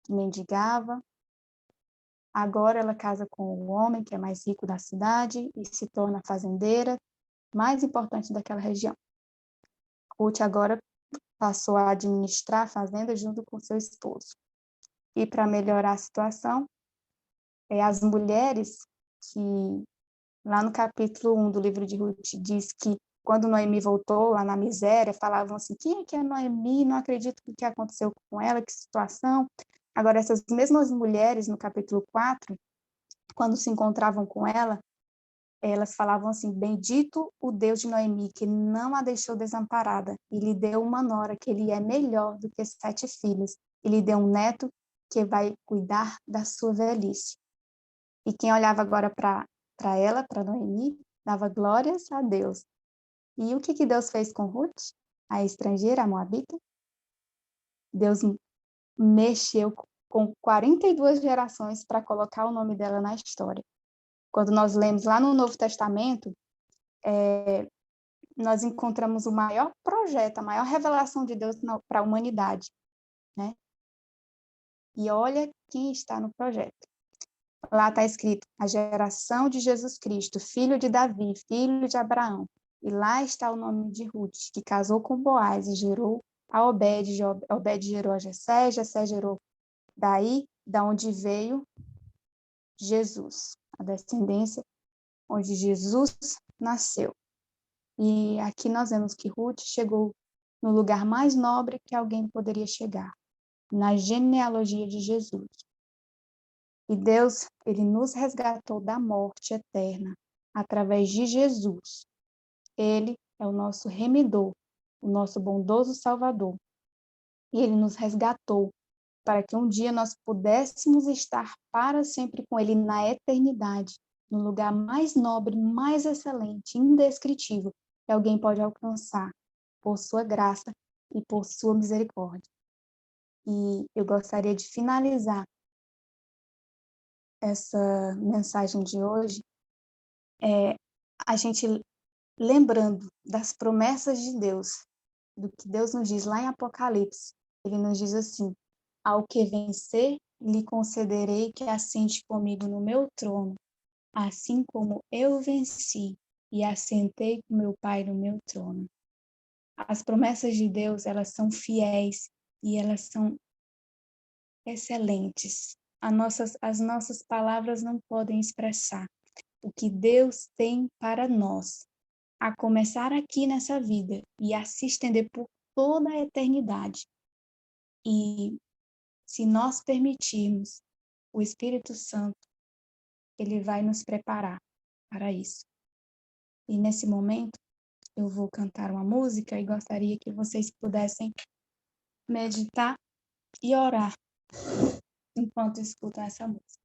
que mendigava, agora ela casa com o homem que é mais rico da cidade e se torna a fazendeira mais importante daquela região. Ruth agora passou a administrar a fazenda junto com seu esposo. E para melhorar a situação, as mulheres que, lá no capítulo 1 do livro de Ruth, diz que quando Noemi voltou lá na miséria, falavam assim, quem é que é Noemi? Não acredito o que aconteceu com ela, que situação. Agora, essas mesmas mulheres, no capítulo 4, quando se encontravam com ela, elas falavam assim, bendito o Deus de Noemi, que não a deixou desamparada, e lhe deu uma nora que ele é melhor do que 7 filhos, e lhe deu um neto que vai cuidar da sua velhice. E quem olhava agora para ela, para Noemi, dava glórias a Deus. E o que Deus fez com Ruth, a estrangeira, a moabita? Deus mexeu com 42 gerações para colocar o nome dela na história. Quando nós lemos lá no Novo Testamento, nós encontramos o maior projeto, a maior revelação de Deus para a humanidade, né? E olha quem está no projeto. Lá está escrito, a geração de Jesus Cristo, filho de Davi, filho de Abraão. E lá está o nome de Ruth, que casou com Boaz e gerou a Obed, Obed gerou a Jessé, Jessé gerou daí, da onde veio Jesus, a descendência onde Jesus nasceu. E aqui nós vemos que Ruth chegou no lugar mais nobre que alguém poderia chegar, na genealogia de Jesus. E Deus, ele nos resgatou da morte eterna através de Jesus. Ele é o nosso remidor, o nosso bondoso Salvador. E ele nos resgatou para que um dia nós pudéssemos estar para sempre com ele na eternidade, no lugar mais nobre, mais excelente, indescritível que alguém pode alcançar por sua graça e por sua misericórdia. E eu gostaria de finalizar essa mensagem de hoje a gente lembrando das promessas de Deus, do que Deus nos diz lá em Apocalipse. Ele nos diz assim, ao que vencer, lhe concederei que assente comigo no meu trono, assim como eu venci e assentei com meu Pai no meu trono. As promessas de Deus, elas são fiéis e elas são excelentes. As nossas palavras não podem expressar o que Deus tem para nós, a começar aqui nessa vida e a se estender por toda a eternidade. E se nós permitirmos, o Espírito Santo, ele vai nos preparar para isso. E nesse momento, eu vou cantar uma música e gostaria que vocês pudessem meditar e orar enquanto escutam essa música.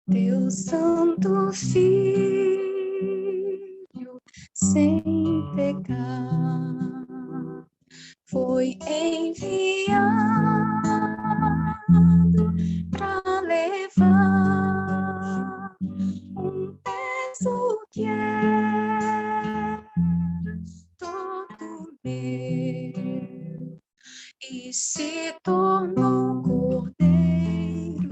Teu Santo Filho, sem pecar, foi enviado para levar um peso que era todo meu e se tornou Cordeiro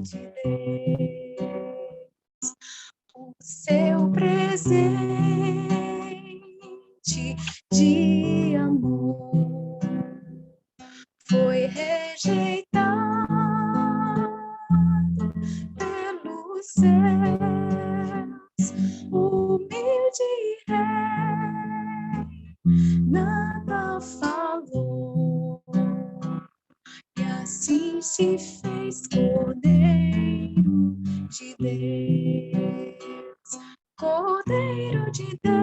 de Deus, o seu presente de amor foi rejeitado pelos céus, humilde rei, nada falou, e assim se fez Cordeiro de Deus, Cordeiro de Deus,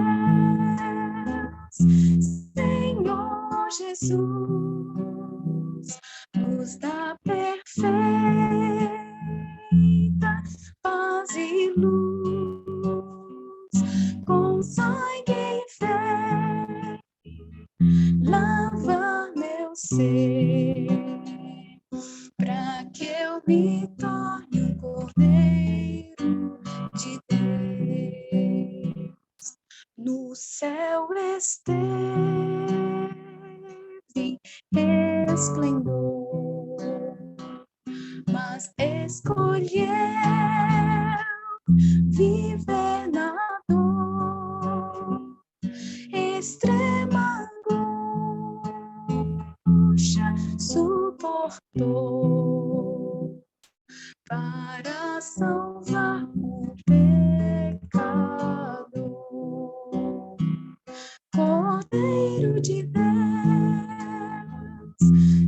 Senhor Jesus, nos dá perfeita paz e luz, com sangue e fé, lava meu ser, para que eu me torne um Cordeiro de Deus. No céu esteve esplendor, mas escolheu viver na dor, extrema angústia suportou para salvar o pecador. Cordeiro de Deus,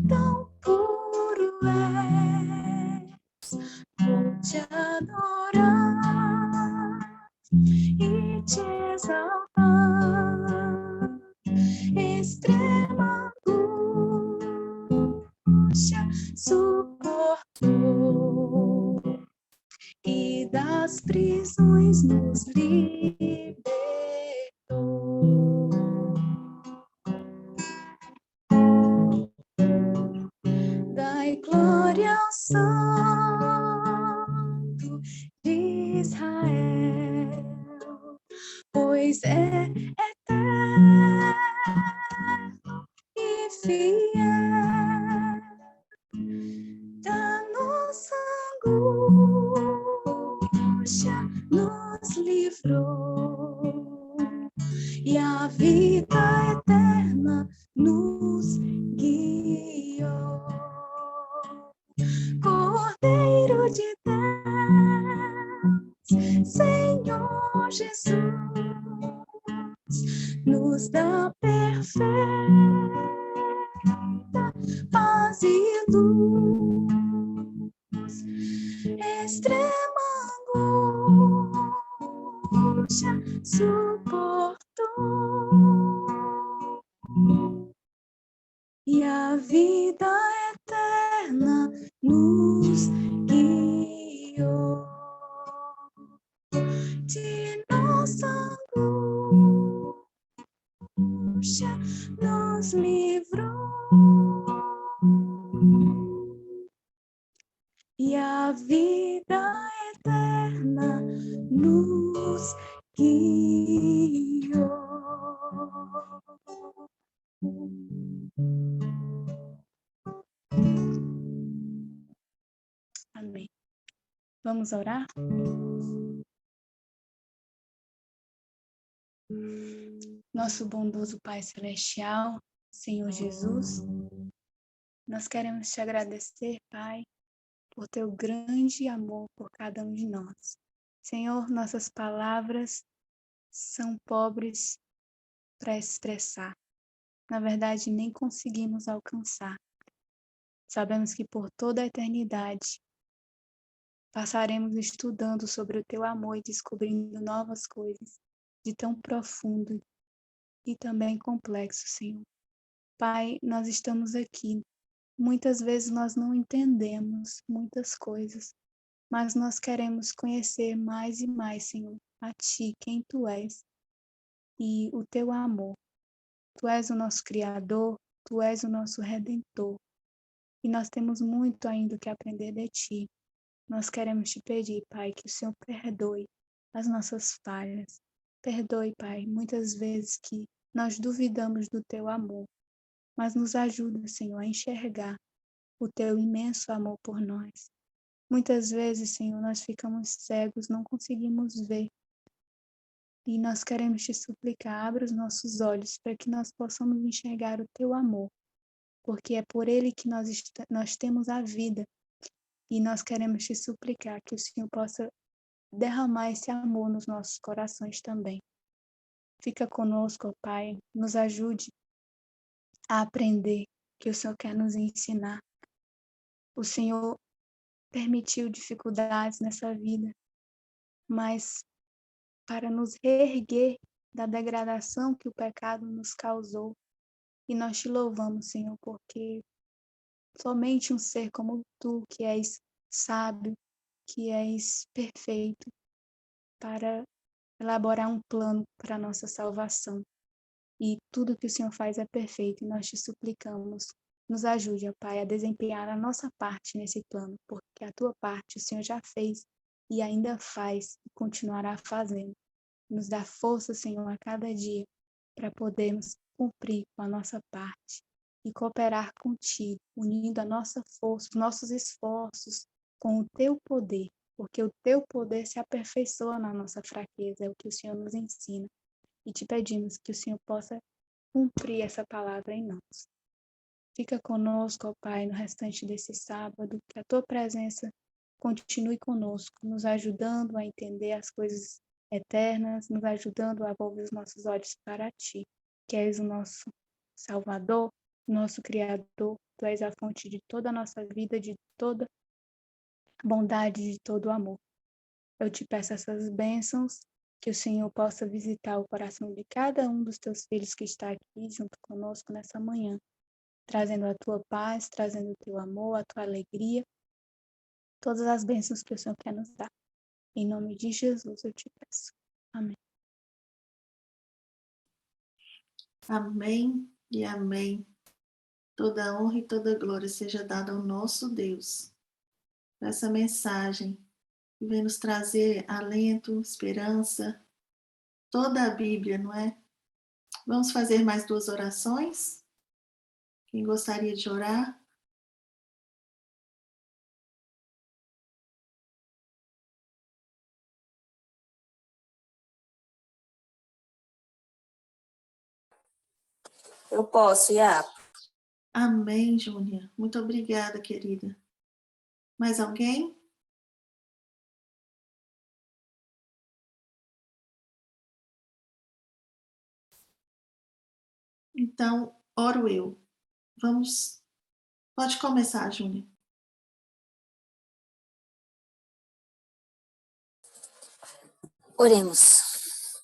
tão puro és, vou te adorar e te exaltar. Extrema angústia suportou e das prisões nos libertou. Dai glória ao Santo de Israel, pois é eterno e fiel. Da nossa angústia nos livrou e a vida eterna nos guiou. Cordeiro de Deus, Senhor Jesus, nos dá perfeita paz e luz, extrema angústia suportou e a vida eterna nos guiou. De nossa angústia nos livrou e a vida eterna nos guiou. Amém. Vamos orar? Nosso bondoso Pai Celestial, Senhor Jesus, nós queremos te agradecer, Pai, por teu grande amor por cada um de nós. Senhor, nossas palavras são pobres para expressar. Na verdade, nem conseguimos alcançar. Sabemos que por toda a eternidade passaremos estudando sobre o teu amor e descobrindo novas coisas de tão profundo e também complexo, Senhor. Pai, nós estamos aqui. Muitas vezes nós não entendemos muitas coisas, mas nós queremos conhecer mais e mais, Senhor, a Ti, quem Tu és e o Teu amor. Tu és o nosso Criador, Tu és o nosso Redentor. E nós temos muito ainda que aprender de Ti. Nós queremos Te pedir, Pai, que o Senhor perdoe as nossas falhas. Perdoe, Pai, muitas vezes que nós duvidamos do Teu amor, mas nos ajuda, Senhor, a enxergar o Teu imenso amor por nós. Muitas vezes, Senhor, nós ficamos cegos, não conseguimos ver. E nós queremos Te suplicar, abra os nossos olhos para que nós possamos enxergar o Teu amor, porque é por Ele que nós temos a vida. E nós queremos Te suplicar que o Senhor possa derramar esse amor nos nossos corações também. Fica conosco, ó Pai, nos ajude a aprender que o Senhor quer nos ensinar. O Senhor permitiu dificuldades nessa vida, mas para nos reerguer da degradação que o pecado nos causou. E nós Te louvamos, Senhor, porque somente um ser como Tu, que és sábio, que és perfeito, para elaborar um plano para a nossa salvação. E tudo que o Senhor faz é perfeito, e nós Te suplicamos, nos ajude, ó Pai, a desempenhar a nossa parte nesse plano, porque a Tua parte o Senhor já fez e ainda faz e continuará fazendo. Nos dá força, Senhor, a cada dia, para podermos cumprir com a nossa parte e cooperar contigo, unindo a nossa força, os nossos esforços com o Teu poder, porque o Teu poder se aperfeiçoa na nossa fraqueza, é o que o Senhor nos ensina. E Te pedimos que o Senhor possa cumprir essa palavra em nós. Fica conosco, ó Pai, no restante desse sábado, que a Tua presença continue conosco, nos ajudando a entender as coisas eternas, nos ajudando a volver os nossos olhos para Ti, que és o nosso Salvador, nosso Criador. Tu és a fonte de toda a nossa vida, de toda bondade, de todo amor. Eu Te peço essas bênçãos, que o Senhor possa visitar o coração de cada um dos Teus filhos que está aqui junto conosco nessa manhã, trazendo a Tua paz, trazendo o Teu amor, a Tua alegria, todas as bênçãos que o Senhor quer nos dar. Em nome de Jesus eu Te peço. Amém. Amém e amém. Toda honra e toda glória seja dada ao nosso Deus. Essa mensagem que vem nos trazer alento, esperança, toda a Bíblia, não é? Vamos fazer mais 2 orações? Quem gostaria de orar? Eu posso, Iá. Amém, Júnia. Muito obrigada, querida. Mais alguém? Então, oro eu. Vamos. Pode começar, Júnia. Oremos.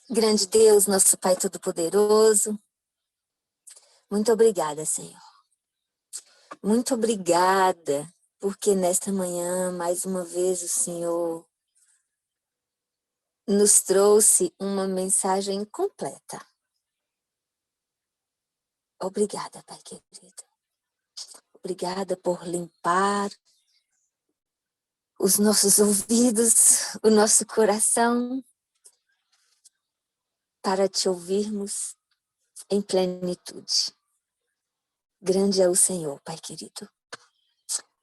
Grande Deus, nosso Pai Todo-Poderoso, muito obrigada, Senhor. Muito obrigada, porque nesta manhã, mais uma vez, o Senhor nos trouxe uma mensagem completa. Obrigada, Pai querido. Obrigada por limpar os nossos ouvidos, o nosso coração, para Te ouvirmos em plenitude. Grande é o Senhor, Pai querido.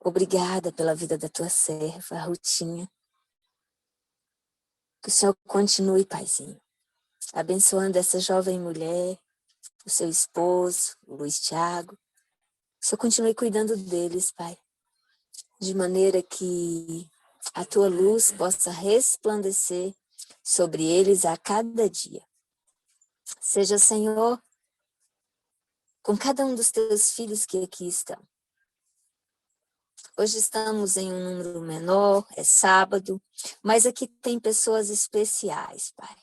Obrigada pela vida da Tua serva, a Rutinha. Que o Senhor continue, Paizinho, abençoando essa jovem mulher, o seu esposo, o Luiz Thiago. Que o Senhor continue cuidando deles, Pai, de maneira que a Tua luz possa resplandecer sobre eles a cada dia. Seja, Senhor, com cada um dos teus filhos que aqui estão. Hoje estamos em um número menor, é sábado, mas aqui tem pessoas especiais, Pai.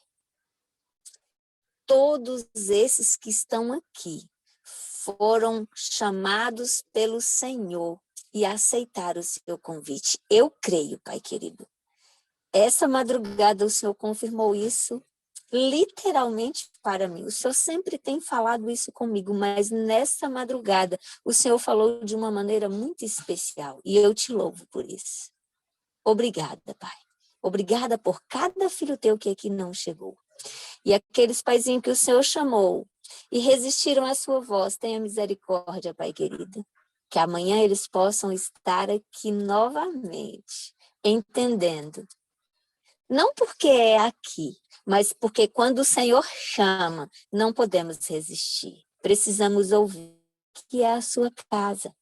Todos esses que estão aqui foram chamados pelo Senhor e aceitaram o seu convite. Eu creio, Pai querido. Essa madrugada o Senhor confirmou isso literalmente para mim. O Senhor sempre tem falado isso comigo, mas nessa madrugada o Senhor falou de uma maneira muito especial e eu te louvo por isso. Obrigada, Pai. Obrigada por cada filho teu que aqui não chegou. E aqueles paizinhos que o Senhor chamou e resistiram à sua voz, tenha misericórdia, Pai querido. Que amanhã eles possam estar aqui novamente, entendendo. Não porque é aqui, mas porque quando o Senhor chama, não podemos resistir. Precisamos ouvir que é a sua casa.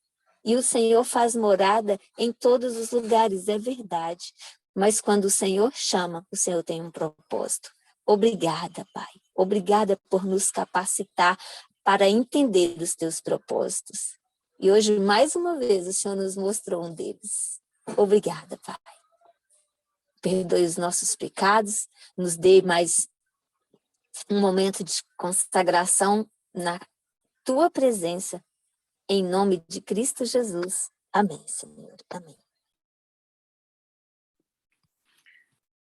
E o Senhor faz morada em todos os lugares, é verdade. Mas quando o Senhor chama, o Senhor tem um propósito. Obrigada, Pai. Obrigada por nos capacitar para entender os teus propósitos. E hoje, mais uma vez, o Senhor nos mostrou um deles. Obrigada, Pai. Perdoe os nossos pecados, nos dê mais um momento de consagração na tua presença, em nome de Cristo Jesus. Amém, Senhor. Amém.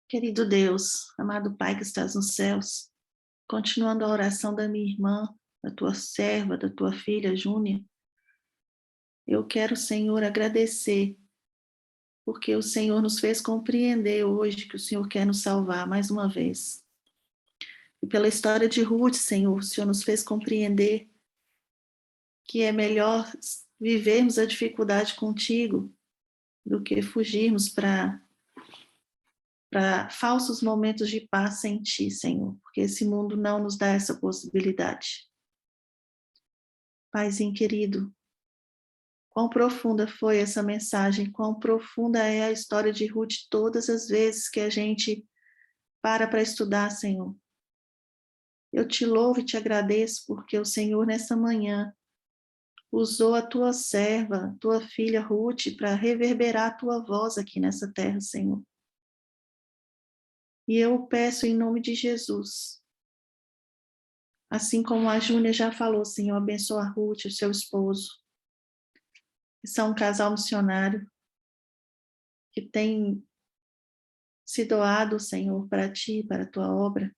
Querido Deus, amado Pai que estás nos céus, continuando a oração da minha irmã, da tua serva, da tua filha Júnia, eu quero, Senhor, agradecer, porque o Senhor nos fez compreender hoje que o Senhor quer nos salvar mais uma vez. E pela história de Ruth, Senhor, o Senhor nos fez compreender que é melhor vivermos a dificuldade contigo do que fugirmos para falsos momentos de paz sem ti, Senhor, porque esse mundo não nos dá essa possibilidade. Paizinho querido, quão profunda foi essa mensagem, quão profunda é a história de Ruth todas as vezes que a gente para estudar, Senhor. Eu te louvo e te agradeço porque o Senhor nessa manhã usou a tua serva, tua filha Ruth, para reverberar a tua voz aqui nessa terra, Senhor. E eu peço em nome de Jesus, assim como a Júnia já falou, Senhor, abençoa a Ruth, o seu esposo, que são um casal missionário, que tem se doado, Senhor, para ti, para a tua obra.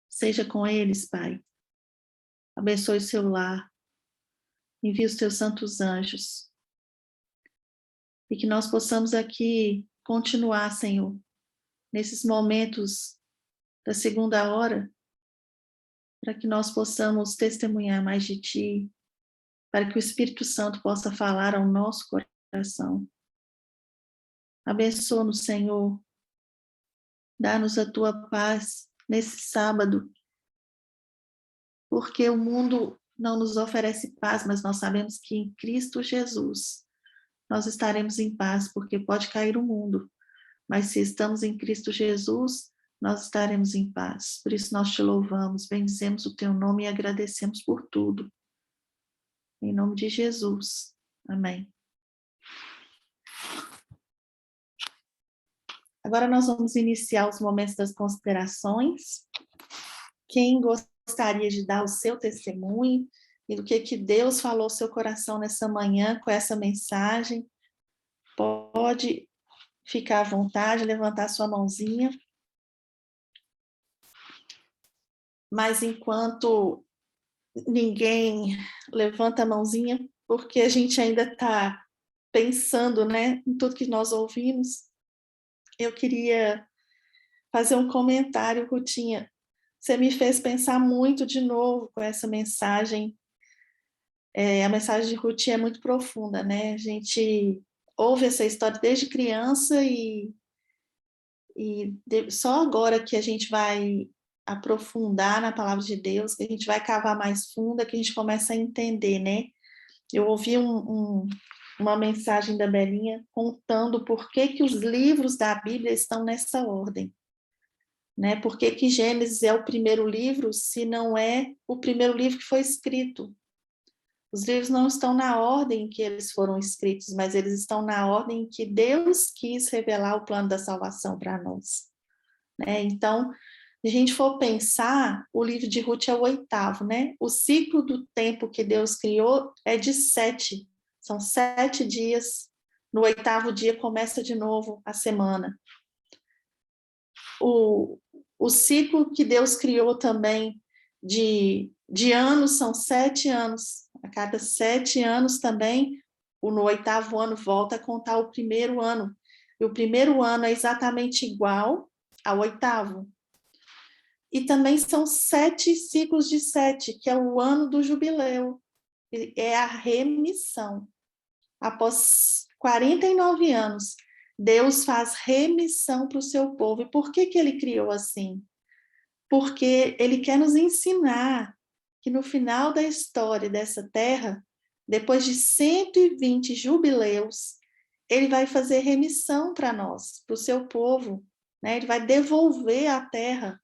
Seja com eles, Pai. Abençoe o seu lar. Envie os teus santos anjos. E que nós possamos aqui continuar, Senhor, nesses momentos da segunda hora, para que nós possamos testemunhar mais de ti, para que o Espírito Santo possa falar ao nosso coração. Abençoa-nos, Senhor. Dá-nos a tua paz nesse sábado, porque o mundo não nos oferece paz, mas nós sabemos que em Cristo Jesus nós estaremos em paz, porque pode cair o mundo, mas se estamos em Cristo Jesus, nós estaremos em paz. Por isso nós te louvamos, bendizemos o teu nome e agradecemos por tudo. Em nome de Jesus. Amém. Agora nós vamos iniciar os momentos das considerações. Quem gostaria de dar o seu testemunho e do que Deus falou ao seu coração nessa manhã com essa mensagem, pode ficar à vontade, levantar sua mãozinha. Mas enquanto ninguém levanta a mãozinha, porque a gente ainda está pensando, né, em tudo que nós ouvimos, eu queria fazer um comentário, Rutinha. Você me fez pensar muito de novo com essa mensagem. A mensagem de Ruth é muito profunda, né? A gente ouve essa história desde criança e só agora que a gente vai aprofundar na palavra de Deus, que a gente vai cavar mais fundo, que a gente começa a entender, né? Eu ouvi uma mensagem da Belinha contando por que os livros da Bíblia estão nessa ordem. né? Por que que Gênesis é o primeiro livro, se não é o primeiro livro que foi escrito? Os livros não estão na ordem em que eles foram escritos, mas eles estão na ordem em que Deus quis revelar o plano da salvação para nós, né? Então, se a gente for pensar, o livro de Ruth é o 8º, né? O ciclo do tempo que Deus criou é de 7. São 7 dias. No 8º dia começa de novo a semana. O ciclo que Deus criou também de anos são 7 anos. A cada 7 anos também, no 8º ano, volta a contar o primeiro ano. E o primeiro ano é exatamente igual ao 8º. E também são 7 ciclos de 7, que é o ano do jubileu. É a remissão. Após 49 anos, Deus faz remissão para o seu povo. E por que que ele criou assim? Porque ele quer nos ensinar que no final da história dessa terra, depois de 120 jubileus, ele vai fazer remissão para nós, para o seu povo, né? Ele vai devolver a terra.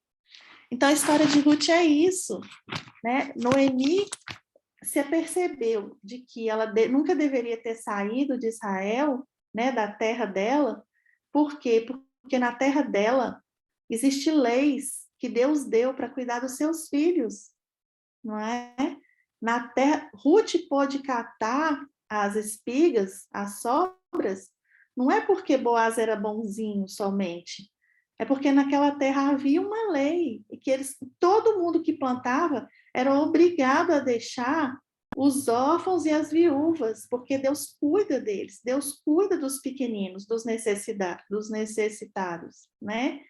Então, a história de Ruth é isso, né? Noemi se apercebeu de que ela nunca deveria ter saído de Israel, né, da terra dela. Por quê? Porque na terra dela existem leis que Deus deu para cuidar dos seus filhos, não é? Na terra, Ruth pôde catar as espigas, as sobras, não é porque Boaz era bonzinho somente, é porque naquela terra havia uma lei, e que todo mundo que plantava era obrigado a deixar os órfãos e as viúvas, porque Deus cuida deles, Deus cuida dos pequeninos, dos necessitados, né?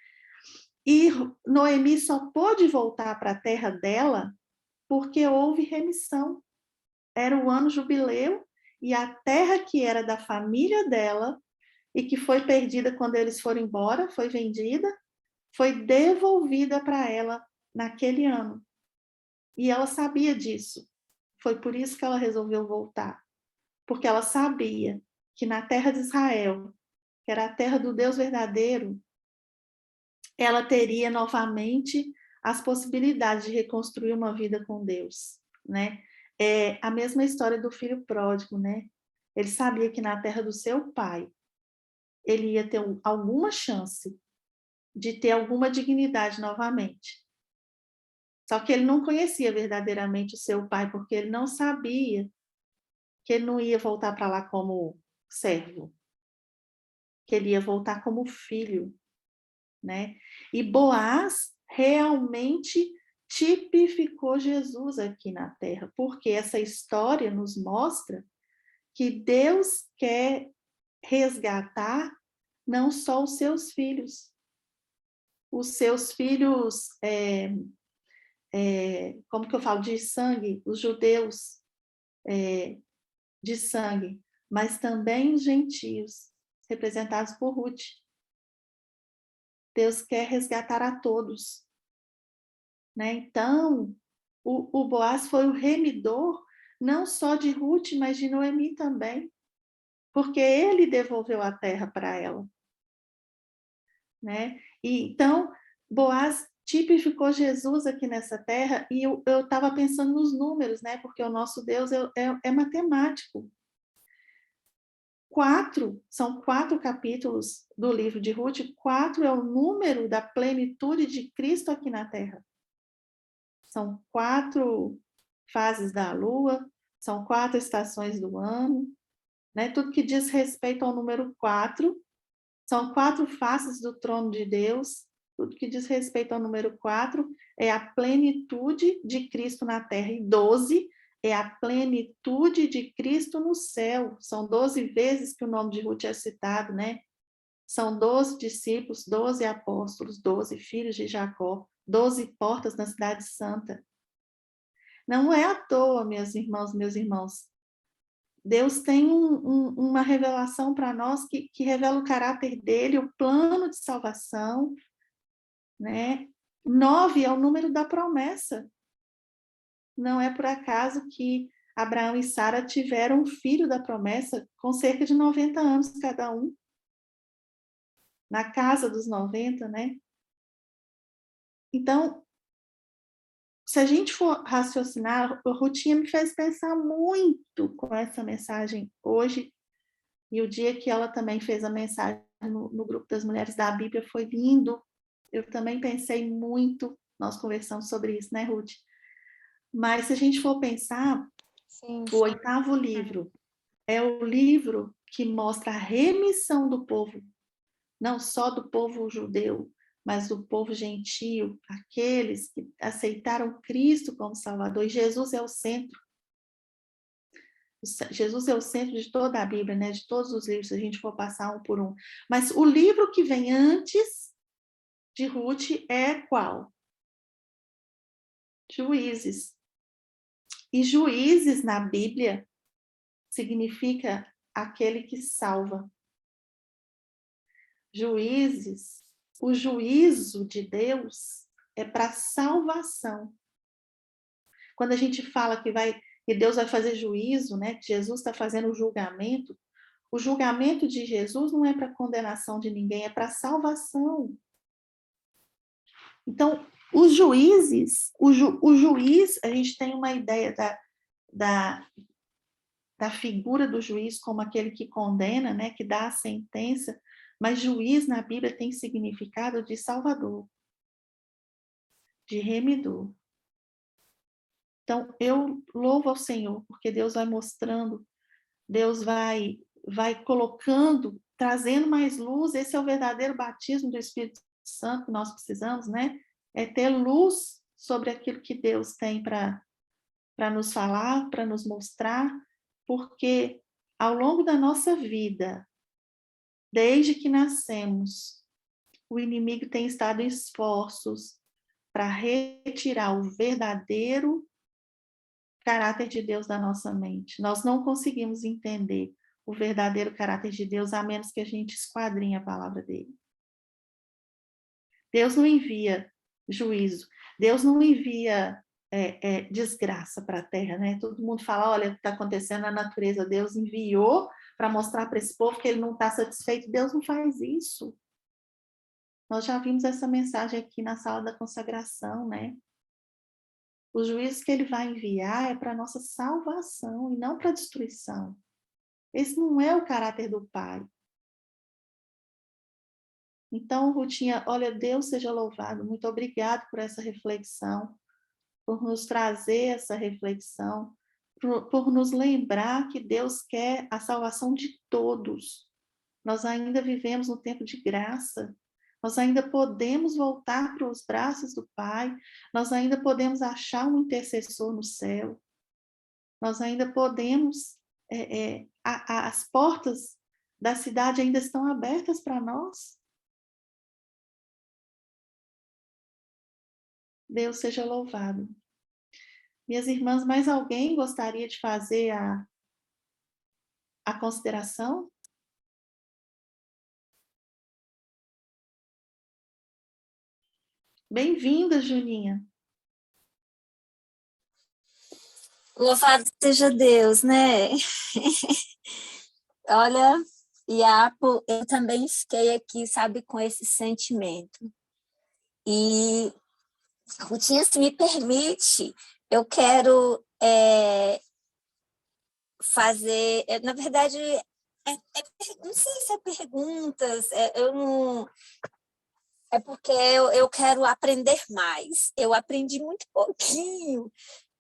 E Noemi só pôde voltar para a terra dela porque houve remissão. Era o ano jubileu, e a terra que era da família dela e que foi perdida quando eles foram embora, foi vendida, foi devolvida para ela naquele ano. E ela sabia disso. Foi por isso que ela resolveu voltar. Porque ela sabia que na terra de Israel, que era a terra do Deus verdadeiro, ela teria novamente as possibilidades de reconstruir uma vida com Deus, né? É a mesma história do filho pródigo, né? Ele sabia que na terra do seu pai, ele ia ter alguma chance de ter alguma dignidade novamente. Só que ele não conhecia verdadeiramente o seu pai, porque ele não sabia que ele não ia voltar para lá como servo, que ele ia voltar como filho, né? E Boaz realmente tipificou Jesus aqui na terra, porque essa história nos mostra que Deus quer resgatar não só os seus filhos, como que eu falo, de sangue, os judeus de sangue, mas também os gentios, representados por Ruth. Deus quer resgatar a todos, né? Então, o Boaz foi o remidor, não só de Ruth, mas de Noemi também, porque ele devolveu a terra para ela, né? E então, Boaz tipificou Jesus aqui nessa terra, e eu estava pensando nos números, né? Porque o nosso Deus é matemático. São 4 capítulos do livro de Ruth, 4 é o número da plenitude de Cristo aqui na terra. São 4 fases da lua, são 4 estações do ano, né? Tudo que diz respeito ao número 4, são 4 faces do trono de Deus, tudo que diz respeito ao número 4 é a plenitude de Cristo na terra, e 12 é a plenitude de Cristo no céu. São 12 vezes que o nome de Ruth é citado, né? São 12 discípulos, 12 apóstolos, 12 filhos de Jacó, 12 portas na cidade santa. Não é à toa, meus irmãos. Deus tem uma revelação para nós que revela o caráter dele, o plano de salvação, né? 9 é o número da promessa. Não é por acaso que Abraão e Sara tiveram um filho da promessa com cerca de 90 anos cada um. Na casa dos 90, né? Então, se a gente for raciocinar, a Rutinha me fez pensar muito com essa mensagem hoje, e o dia que ela também fez a mensagem no grupo das mulheres da Bíblia foi lindo. Eu também pensei muito, nós conversamos sobre isso, né, Ruth? Mas se a gente for pensar, Sim, o 8º livro é o livro que mostra a remissão do povo, não só do povo judeu, mas do povo gentio, aqueles que aceitaram Cristo como Salvador. E Jesus é o centro. Jesus é o centro de toda a Bíblia, né? De todos os livros, se a gente for passar um por um. Mas o livro que vem antes de Ruth é qual? Juízes. E Juízes na Bíblia significa aquele que salva. Juízes, o juízo de Deus é para salvação. Quando a gente fala que Deus vai fazer juízo, né, que Jesus está fazendo o julgamento de Jesus não é para condenação de ninguém, é para salvação. Então, os juízes, o juiz, a gente tem uma ideia da figura do juiz como aquele que condena, né, que dá a sentença, mas juiz na Bíblia tem significado de salvador, de remidor. Então, eu louvo ao Senhor, porque Deus vai mostrando, Deus vai colocando, trazendo mais luz. Esse é o verdadeiro batismo do Espírito Santo que nós precisamos, né? É ter luz sobre aquilo que Deus tem para nos falar, para nos mostrar, porque ao longo da nossa vida, desde que nascemos, o inimigo tem estado em esforços para retirar o verdadeiro caráter de Deus da nossa mente. Nós não conseguimos entender o verdadeiro caráter de Deus a menos que a gente esquadrinhe a palavra dele. Deus não envia juízo, Deus não envia desgraça para a terra, né? Todo mundo fala, olha, o que está acontecendo na natureza, Deus enviou para mostrar para esse povo que ele não está satisfeito. Deus não faz isso. Nós já vimos essa mensagem aqui na sala da consagração, né? Os juízos que ele vai enviar é para a nossa salvação e não para a destruição. Esse não é o caráter do Pai. Então, Rutinha, olha, Deus seja louvado. Muito obrigado por essa reflexão, por nos trazer essa reflexão, por nos lembrar que Deus quer a salvação de todos. Nós ainda vivemos no tempo de graça. Nós ainda podemos voltar para os braços do Pai. Nós ainda podemos achar um intercessor no céu. Nós ainda podemos... as portas da cidade ainda estão abertas para nós. Deus seja louvado. Minhas irmãs, mais alguém gostaria de fazer a consideração? Bem-vinda, Juninha. Louvado seja Deus, né? Olha, Iapo, eu também fiquei aqui, sabe, com esse sentimento. E, Rutinha, se me permite, eu quero fazer, na verdade, não sei se é perguntas, eu não... É porque eu quero aprender mais. Eu aprendi muito pouquinho.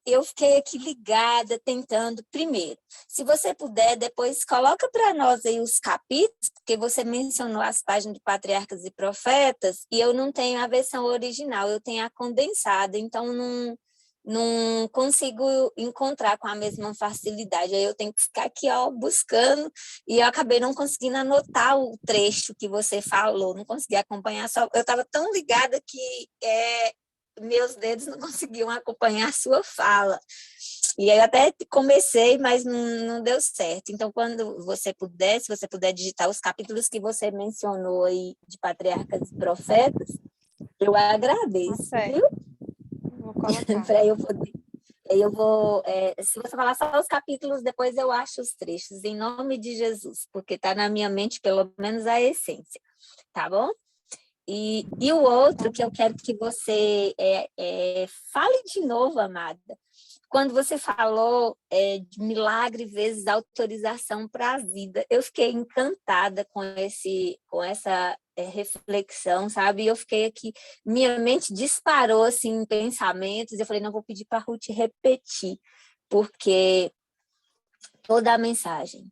Eu fiquei aqui ligada, tentando. Primeiro, se você puder, depois coloca para nós aí os capítulos, porque você mencionou as páginas de Patriarcas e Profetas, e eu não tenho a versão original, eu tenho a condensada, então não consigo encontrar com a mesma facilidade. Aí eu tenho que ficar aqui, ó, buscando, e eu acabei não conseguindo anotar o trecho que você falou, não consegui acompanhar, só eu estava tão ligada que meus dedos não conseguiam acompanhar a sua fala. E aí eu até comecei, mas não deu certo. Então, quando você puder, se você puder digitar os capítulos que você mencionou aí de Patriarcas e Profetas, eu agradeço, viu? Vou colocar. Para eu poder. Eu vou, se você falar só os capítulos, depois eu acho os trechos, em nome de Jesus, porque está na minha mente, pelo menos, a essência, tá bom? E o outro que eu quero que você fale de novo, amada. Quando você falou de milagre vezes autorização para a vida, eu fiquei encantada com essa reflexão, sabe? Eu fiquei aqui, minha mente disparou assim, em pensamentos, eu falei, não, vou pedir para a Ruth repetir, porque toda a mensagem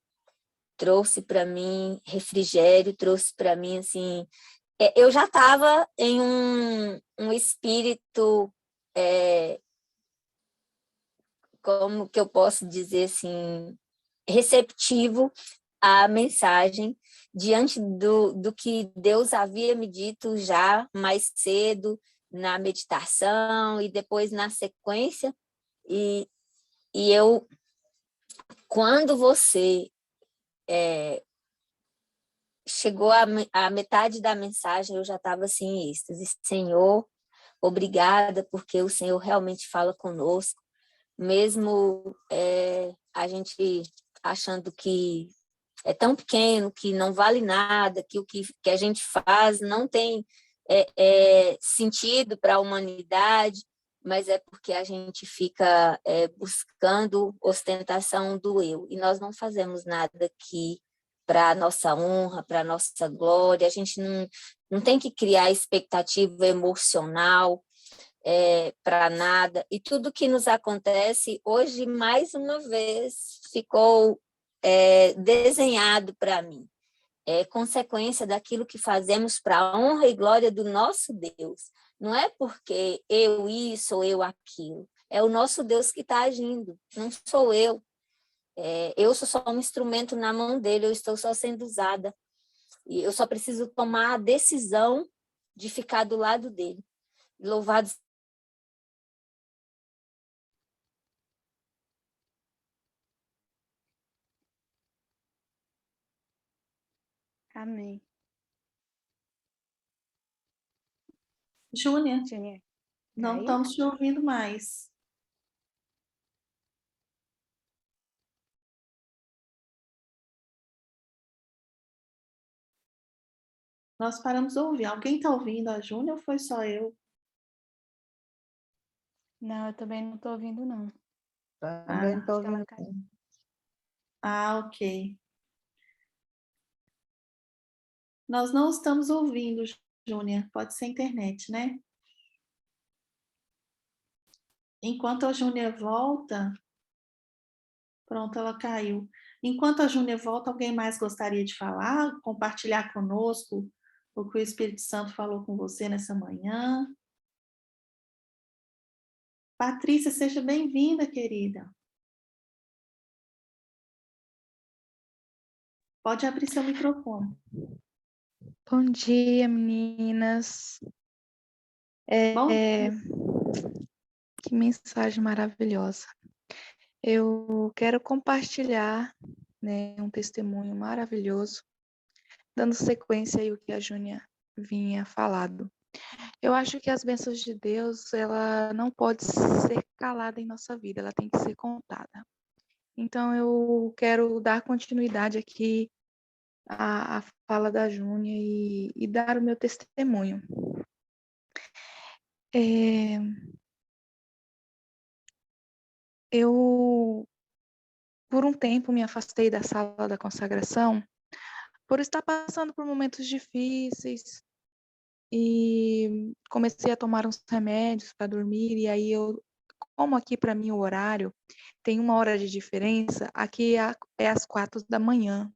trouxe para mim refrigério, trouxe para mim, assim, eu já estava em um espírito, como que eu posso dizer assim, receptivo à mensagem, diante do que Deus havia me dito já mais cedo, na meditação e depois na sequência, e eu, quando você chegou à metade da mensagem, eu já estava assim em êxtase. Senhor, obrigada, porque o Senhor realmente fala conosco, mesmo a gente achando que é tão pequeno, que não vale nada, que o que a gente faz não tem sentido para a humanidade, mas é porque a gente fica buscando ostentação do eu, e nós não fazemos nada aqui para a nossa honra, para a nossa glória. A gente não tem que criar expectativa emocional para nada, e tudo que nos acontece hoje, mais uma vez, ficou desenhado para mim. É consequência daquilo que fazemos para a honra e glória do nosso Deus. Não é porque eu isso ou eu aquilo. É o nosso Deus que está agindo, não sou eu. Eu sou só um instrumento na mão dele, eu estou só sendo usada. E eu só preciso tomar a decisão de ficar do lado dele. Louvado. Amém. Júnior, Júnior, não caiu? estamos te ouvindo mais. Nós paramos de ouvir. Alguém está ouvindo a Júnior ou foi só eu? Não, eu também não estou ouvindo, não. Também não estou Acho que ela ouvindo. caiu. Ok. Nós não estamos ouvindo, Júnior. Pode ser internet, né? Enquanto a Júnior volta... Pronto, ela caiu. Enquanto a Júnior volta, alguém mais gostaria de falar? Compartilhar conosco o que o Espírito Santo falou com você nessa manhã? Patrícia, seja bem-vinda, querida. Pode abrir seu microfone. Bom dia, meninas. Bom, Que mensagem maravilhosa. Eu quero compartilhar, né, um testemunho maravilhoso, dando sequência aí ao que a Júnia vinha falado. Eu acho que as bênçãos de Deus, ela não pode ser calada em nossa vida, ela tem que ser contada. Então, eu quero dar continuidade aqui à fala da Júnia e dar o meu testemunho. Eu, por um tempo, me afastei da sala da consagração por estar passando por momentos difíceis e comecei a tomar uns remédios para dormir, e aí como aqui para mim o horário tem 1 hora de diferença, aqui é às 4 da manhã,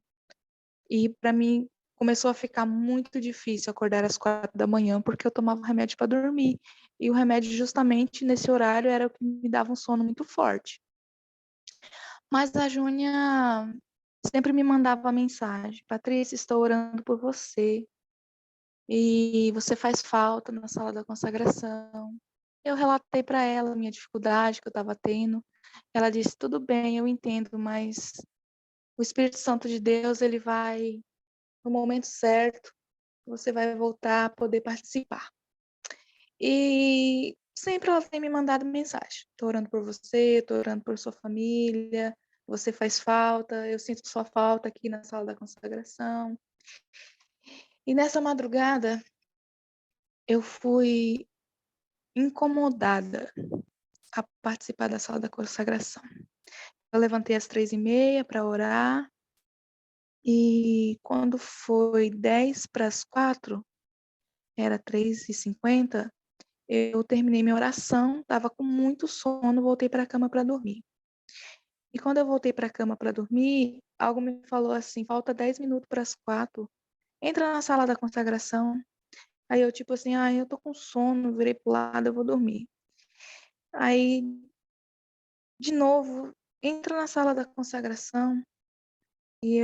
e para mim começou a ficar muito difícil acordar às 4 da manhã, porque eu tomava remédio para dormir, e o remédio justamente nesse horário era o que me dava um sono muito forte. Mas a Júnia sempre me mandava mensagem: Patrícia, estou orando por você, e você faz falta na sala da consagração. Eu relatei para ela a minha dificuldade que eu estava tendo. Ela disse: tudo bem, eu entendo, mas o Espírito Santo de Deus, ele vai, no momento certo, você vai voltar a poder participar. E sempre ela tem me mandado mensagem: estou orando por você, estou orando por sua família, você faz falta, eu sinto sua falta aqui na sala da consagração. E nessa madrugada, eu fui incomodada a participar da sala da consagração. Eu levantei às 3h30 para orar, e quando foi 3:50, era 3:50, eu terminei minha oração, estava com muito sono, voltei para a cama para dormir. E quando eu voltei para a cama para dormir, algo me falou assim: falta 10 minutos para as 4, entra na sala da consagração. Aí eu, tipo assim, eu tô com sono, virei pro lado, eu vou dormir. Aí, de novo, entra na sala da consagração e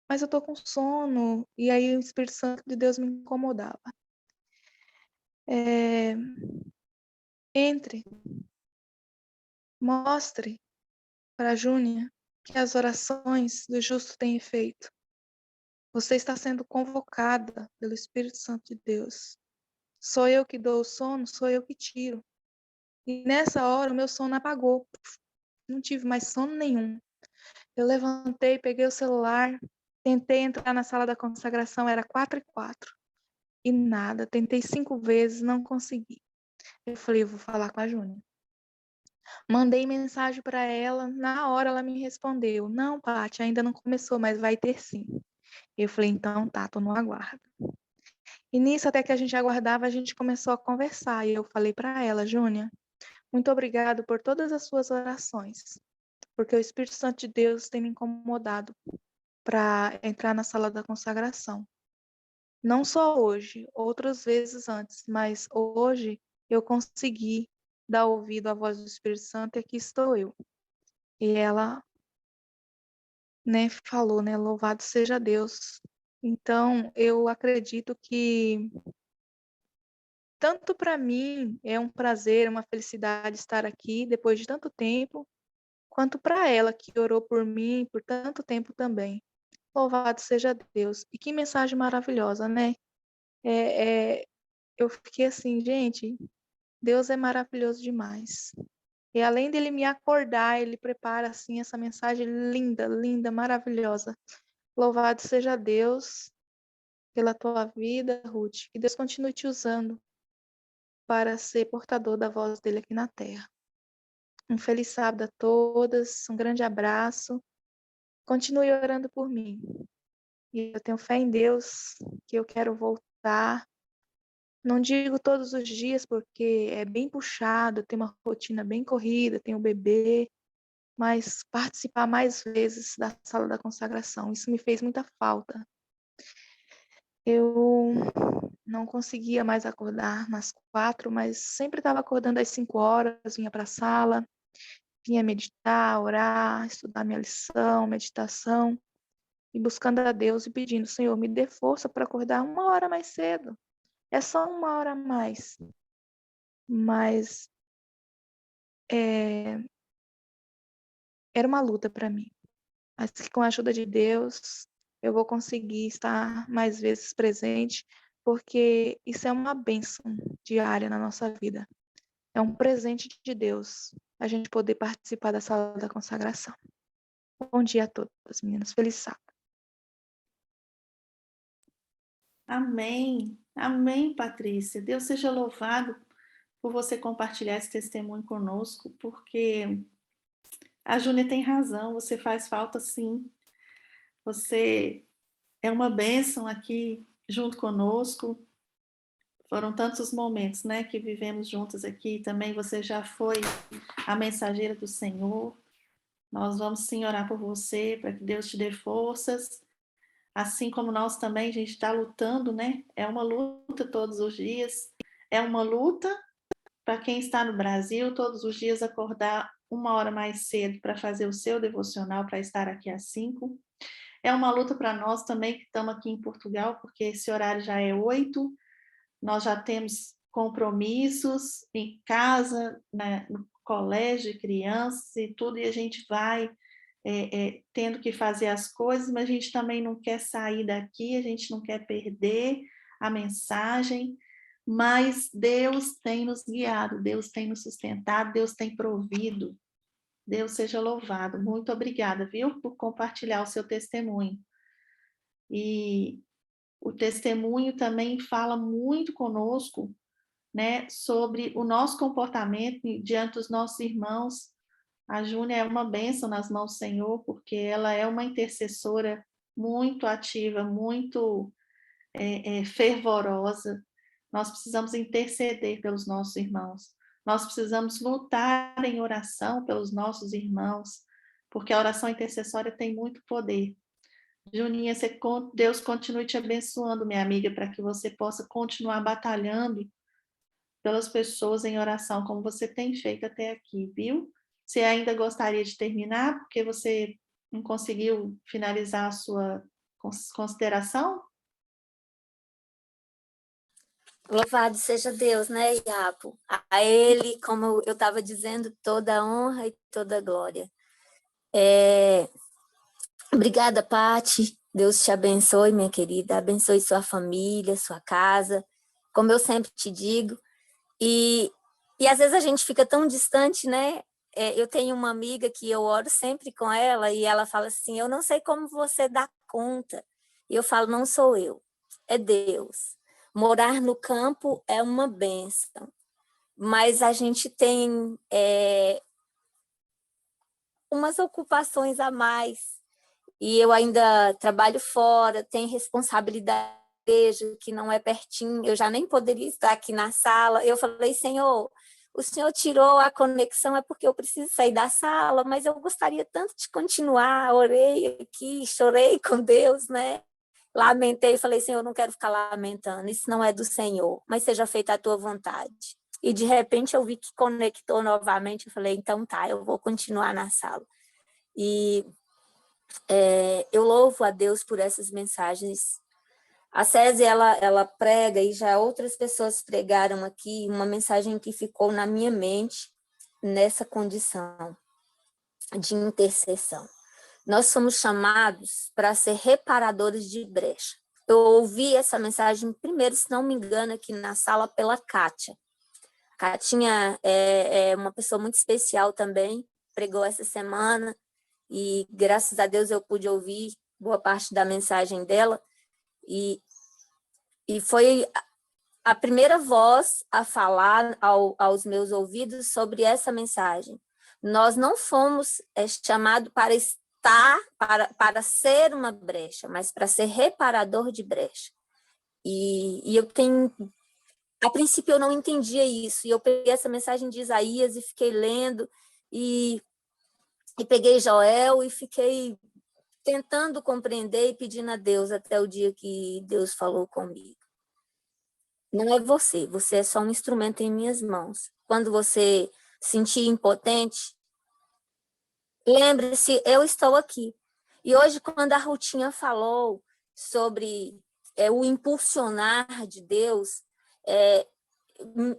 mas eu tô com sono. E aí o Espírito Santo de Deus me incomodava. É, entre, mostre para a Júnia que as orações do justo têm efeito. Você está sendo convocada pelo Espírito Santo de Deus. Sou eu que dou o sono, sou eu que tiro. E nessa hora o meu sono apagou. Não tive mais sono nenhum. Eu levantei, peguei o celular, tentei entrar na sala da consagração, era 4:04. E nada, tentei 5 vezes, não consegui. Eu falei, eu vou falar com a Júnia. Mandei mensagem para ela, na hora ela me respondeu: não, Paty, ainda não começou, mas vai ter sim. Eu falei, então tá, tô no aguardo. E nisso, até que a gente aguardava, a gente começou a conversar. E eu falei para ela: Júnia, muito obrigado por todas as suas orações, porque o Espírito Santo de Deus tem me incomodado para entrar na sala da consagração. Não só hoje, outras vezes antes, mas hoje eu consegui dar ouvido à voz do Espírito Santo e aqui estou eu. E ela, falou, louvado seja Deus. Então, eu acredito que tanto para mim é um prazer, uma felicidade estar aqui depois de tanto tempo, quanto para ela que orou por mim por tanto tempo também. Louvado seja Deus. E que mensagem maravilhosa, né? Eu fiquei assim, gente, Deus é maravilhoso demais. E além dele me acordar, ele prepara assim essa mensagem linda, linda, maravilhosa. Louvado seja Deus pela tua vida, Ruth. Que Deus continue te usando para ser portador da voz dele aqui na terra. Um feliz sábado a todas, um grande abraço. Continue orando por mim. E eu tenho fé em Deus que eu quero voltar. Não digo todos os dias, porque é bem puxado, tem uma rotina bem corrida, tem o bebê, mas participar mais vezes da sala da consagração, isso me fez muita falta. Eu não conseguia mais acordar nas 4, mas sempre estava acordando às 5 horas, vinha para a sala, vinha meditar, orar, estudar minha lição, meditação, e buscando a Deus e pedindo: Senhor, me dê força para acordar 1 hora mais cedo. É só 1 hora a mais. Mas era uma luta para mim. Mas que com a ajuda de Deus eu vou conseguir estar mais vezes presente, porque isso é uma bênção diária na nossa vida. É um presente de Deus a gente poder participar da sala da consagração. Bom dia a todas, meninas. Feliz sábado. Amém. Amém, Patrícia. Deus seja louvado por você compartilhar esse testemunho conosco, porque a Júnia tem razão, você faz falta sim. Você é uma bênção aqui junto conosco. Foram tantos momentos, né, que vivemos juntas aqui. Também você já foi a mensageira do Senhor. Nós vamos sim orar por você, para que Deus te dê forças. Assim como nós também, a gente está lutando, né? É uma luta todos os dias. É uma luta para quem está no Brasil, todos os dias acordar 1 hora mais cedo para fazer o seu devocional, para estar aqui às 5. É uma luta para nós também que estamos aqui em Portugal, porque esse horário já é 8. Nós já temos compromissos em casa, né, no colégio de crianças e tudo, e a gente vai tendo que fazer as coisas, mas a gente também não quer sair daqui, a gente não quer perder a mensagem, mas Deus tem nos guiado, Deus tem nos sustentado, Deus tem provido. Deus seja louvado. Muito obrigada, viu, por compartilhar o seu testemunho. E o testemunho também fala muito conosco, né, sobre o nosso comportamento diante dos nossos irmãos. A Júnia é uma bênção nas mãos do Senhor, porque ela é uma intercessora muito ativa, muito fervorosa. Nós precisamos interceder pelos nossos irmãos. Nós precisamos lutar em oração pelos nossos irmãos, porque a oração intercessória tem muito poder. Juninha, Deus continue te abençoando, minha amiga, para que você possa continuar batalhando pelas pessoas em oração, como você tem feito até aqui, viu? Você ainda gostaria de terminar, porque você não conseguiu finalizar a sua consideração? Louvado seja Deus, né, Iapo? A Ele, como eu estava dizendo, toda a honra e toda a glória. Obrigada, Pati. Deus te abençoe, minha querida. Abençoe sua família, sua casa. Como eu sempre te digo. E às vezes a gente fica tão distante, né? Eu tenho uma amiga que eu oro sempre com ela e ela fala assim, eu não sei como você dá conta. E eu falo, não sou eu, é Deus. Morar no campo é uma bênção, mas a gente tem umas ocupações a mais. E eu ainda trabalho fora, tenho responsabilidade que não é pertinho, eu já nem poderia estar aqui na sala. Eu falei, Senhor, o Senhor tirou a conexão, é porque eu preciso sair da sala, mas eu gostaria tanto de continuar. Orei aqui, chorei com Deus, né? Lamentei, falei, Senhor, eu não quero ficar lamentando, isso não é do Senhor, mas seja feita a tua vontade. E de repente eu vi que conectou novamente, eu falei, então tá, eu vou continuar na sala. E eu louvo a Deus por essas mensagens. A Césia, ela prega, e já outras pessoas pregaram aqui, uma mensagem que ficou na minha mente nessa condição de intercessão. Nós somos chamados para ser reparadores de brecha. Eu ouvi essa mensagem primeiro, se não me engano, aqui na sala pela Kátia. A Kátia é uma pessoa muito especial também, pregou essa semana, e graças a Deus eu pude ouvir boa parte da mensagem dela, e foi a primeira voz a falar aos meus ouvidos sobre essa mensagem. Nós não fomos chamados para estar, para ser uma brecha, mas para ser reparador de brecha. E eu tenho... A princípio eu não entendia isso, e eu peguei essa mensagem de Isaías e fiquei lendo, e peguei Joel e fiquei tentando compreender e pedindo a Deus até o dia que Deus falou comigo. Não é você, você é só um instrumento em minhas mãos. Quando você sentir impotente, lembre-se, eu estou aqui. E hoje, quando a Rutinha falou sobre o impulsionar de Deus,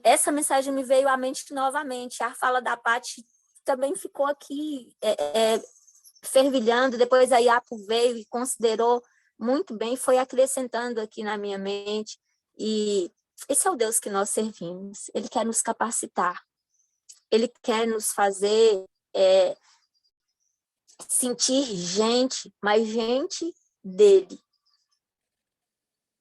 essa mensagem me veio à mente novamente. A fala da Paty também ficou aqui fervilhando, depois a Iapo veio e considerou muito bem, foi acrescentando aqui na minha mente. E esse é o Deus que nós servimos. Ele quer nos capacitar. Ele quer nos fazer sentir gente, mas gente dele.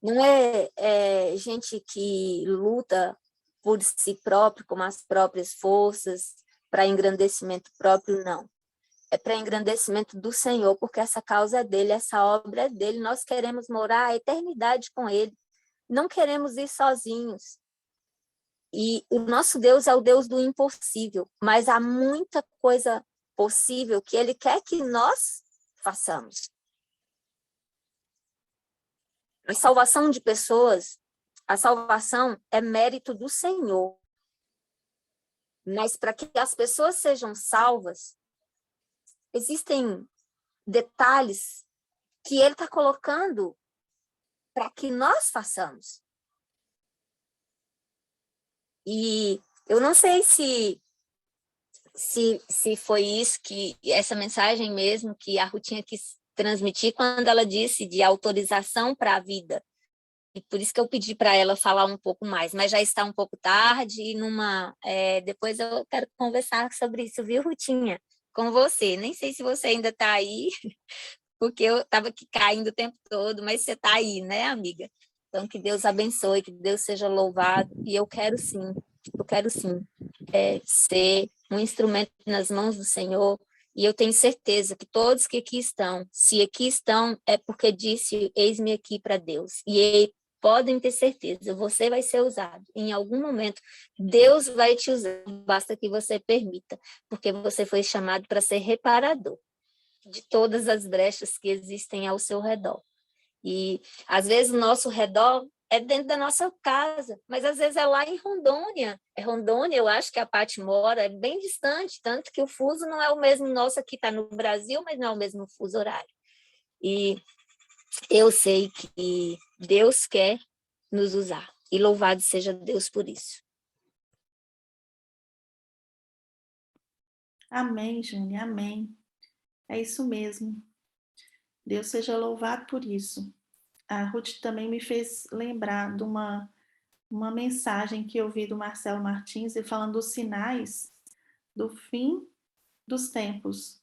Não é gente que luta por si próprio, com as próprias forças, para engrandecimento próprio, não. É para engrandecimento do Senhor, porque essa causa é dele, essa obra é dele. Nós queremos morar a eternidade com ele. Não queremos ir sozinhos. E o nosso Deus é o Deus do impossível, mas há muita coisa possível que ele quer que nós façamos. A salvação de pessoas, a salvação é mérito do Senhor. Mas para que as pessoas sejam salvas, existem detalhes que ele está colocando para que nós façamos. E eu não sei se foi isso, que essa mensagem mesmo que a Rutinha quis transmitir quando ela disse de autorização para a vida. E por isso que eu pedi para ela falar um pouco mais, mas já está um pouco tarde e depois eu quero conversar sobre isso, viu, Rutinha? Com você. Nem sei se você ainda está aí, porque eu estava aqui caindo o tempo todo, mas você está aí, né, amiga? Então, que Deus abençoe, que Deus seja louvado, e eu quero sim, ser um instrumento nas mãos do Senhor, e eu tenho certeza que todos que aqui estão, se aqui estão, é porque disse, eis-me aqui para Deus, e podem ter certeza, você vai ser usado, em algum momento, Deus vai te usar, basta que você permita, porque você foi chamado para ser reparador de todas as brechas que existem ao seu redor. E, às vezes, o nosso redor é dentro da nossa casa, mas, às vezes, é lá em Rondônia. É Rondônia, eu acho que a Paty mora, é bem distante, tanto que o fuso não é o mesmo nosso aqui, está no Brasil, mas não é o mesmo fuso horário. E eu sei que Deus quer nos usar. E louvado seja Deus por isso. Amém, Jane, amém. É isso mesmo. Deus seja louvado por isso. A Ruth também me fez lembrar de uma mensagem que eu vi do Marcelo Martins, e falando dos sinais do fim dos tempos.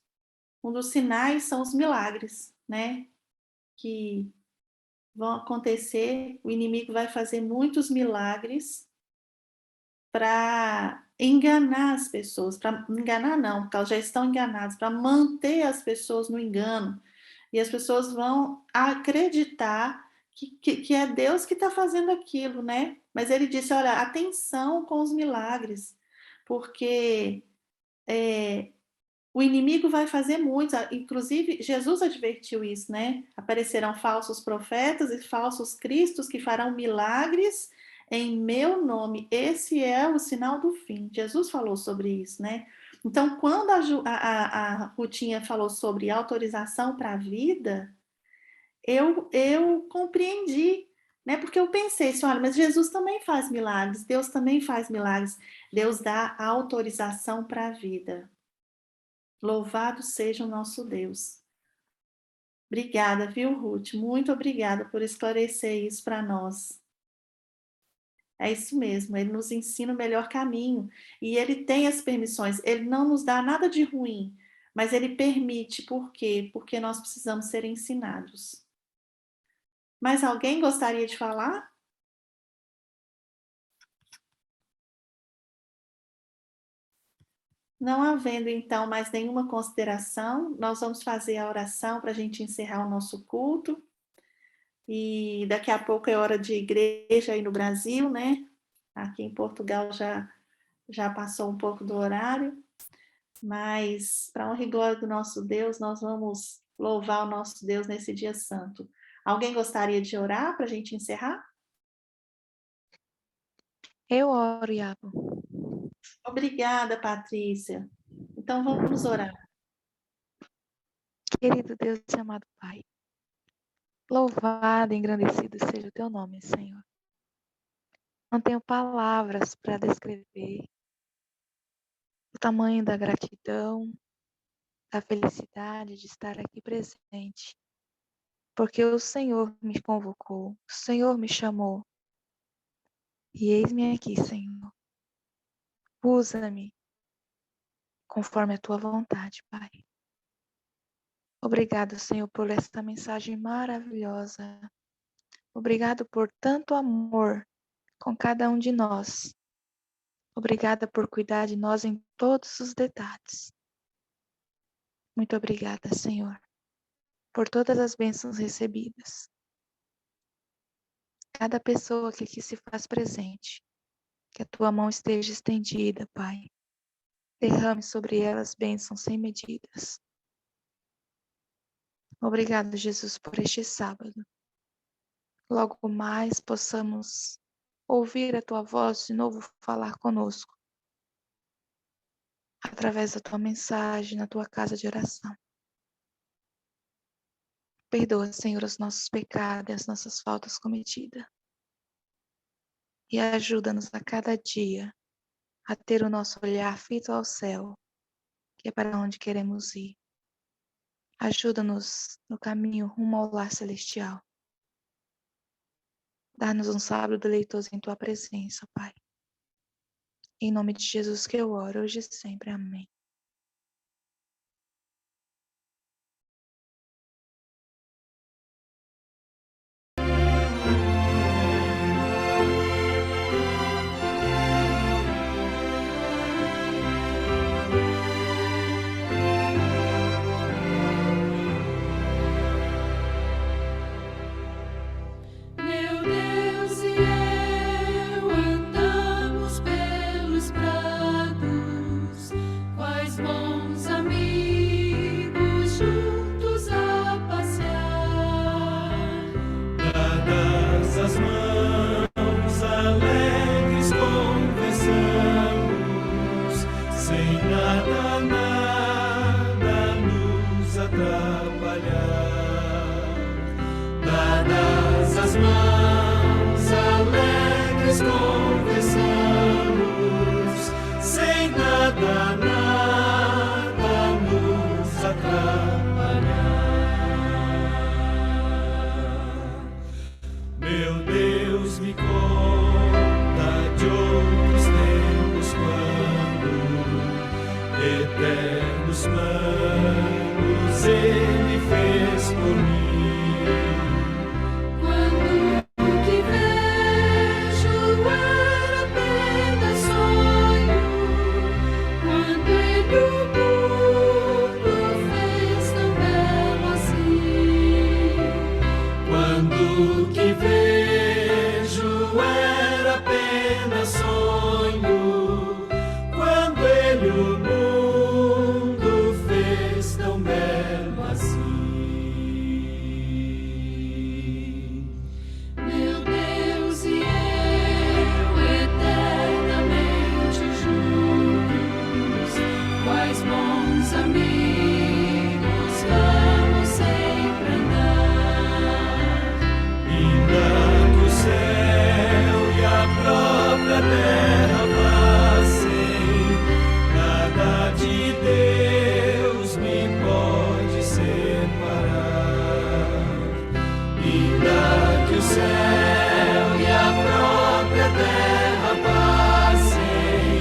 Um dos sinais são os milagres, né? Que vão acontecer, o inimigo vai fazer muitos milagres para enganar as pessoas, para enganar não, porque elas já estão enganadas, para manter as pessoas no engano. E as pessoas vão acreditar que é Deus que está fazendo aquilo, né? Mas ele disse, olha, atenção com os milagres, porque o inimigo vai fazer muitos, inclusive Jesus advertiu isso, né? Aparecerão falsos profetas e falsos cristos que farão milagres em meu nome. Esse é o sinal do fim. Jesus falou sobre isso, né? Então, quando a Rutinha falou sobre autorização para a vida, eu compreendi, né? Porque eu pensei assim, olha, mas Jesus também faz milagres, Deus também faz milagres. Deus dá autorização para a vida. Louvado seja o nosso Deus. Obrigada, viu, Ruth? Muito obrigada por esclarecer isso para nós. É isso mesmo, ele nos ensina o melhor caminho e ele tem as permissões, ele não nos dá nada de ruim, mas ele permite, por quê? Porque nós precisamos ser ensinados. Mas alguém gostaria de falar? Não havendo, então, mais nenhuma consideração, nós vamos fazer a oração para a gente encerrar o nosso culto. E daqui a pouco é hora de igreja aí no Brasil, né? Aqui em Portugal já passou um pouco do horário, mas para honra e glória do nosso Deus, nós vamos louvar o nosso Deus nesse dia santo. Alguém gostaria de orar para a gente encerrar? Eu oro, Iago. Obrigada, Patrícia. Então vamos orar. Querido Deus e amado Pai, louvado e engrandecido seja o teu nome, Senhor. Não tenho palavras para descrever o tamanho da gratidão, da felicidade de estar aqui presente, porque o Senhor me convocou, o Senhor me chamou, e eis-me aqui, Senhor. Usa-me conforme a tua vontade, Pai. Obrigado, Senhor, por esta mensagem maravilhosa. Obrigado por tanto amor com cada um de nós. Obrigada por cuidar de nós em todos os detalhes. Muito obrigada, Senhor, por todas as bênçãos recebidas. Cada pessoa que aqui se faz presente, que a tua mão esteja estendida, Pai. Derrame sobre elas bênçãos sem medidas. Obrigado, Jesus, por este sábado. Logo mais possamos ouvir a tua voz de novo falar conosco, através da tua mensagem na tua casa de oração. Perdoa, Senhor, os nossos pecados e as nossas faltas cometidas. E ajuda-nos a cada dia a ter o nosso olhar fito ao céu, que é para onde queremos ir. Ajuda-nos no caminho rumo ao lar celestial. Dá-nos um sábado deleitoso em tua presença, Pai. Em nome de Jesus que eu oro, hoje e sempre. Amém. mãos alegres confessamos, sem nada, nada nos atrapalhar. Meu Deus, me conta de outros tempos quando eternos planos Ele fez por mim. Quando que vejo era apenas sonho, quando Ele o mundo fez tão belo assim. Meu Deus e eu eternamente juntos, quais bons amigos vamos sempre andar. Ainda que o céu e a própria terra passem, nada de Deus me pode separar. Ainda que o céu e a própria terra passem,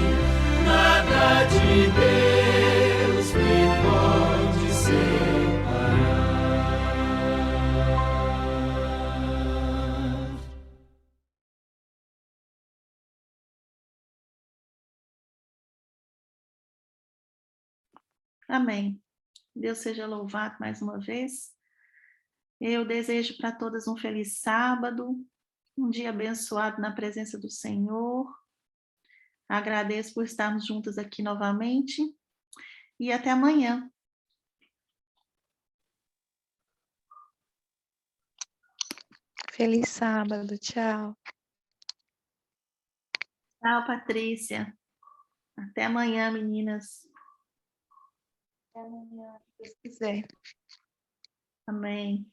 nada de Deus me pode separar. Amém. Deus seja louvado mais uma vez. Eu desejo para todas um feliz sábado, um dia abençoado na presença do Senhor. Agradeço por estarmos juntas aqui novamente e até amanhã. Feliz sábado, tchau. Tchau, Patrícia. Até amanhã, meninas. Até amanhã, se Deus quiser. Amém.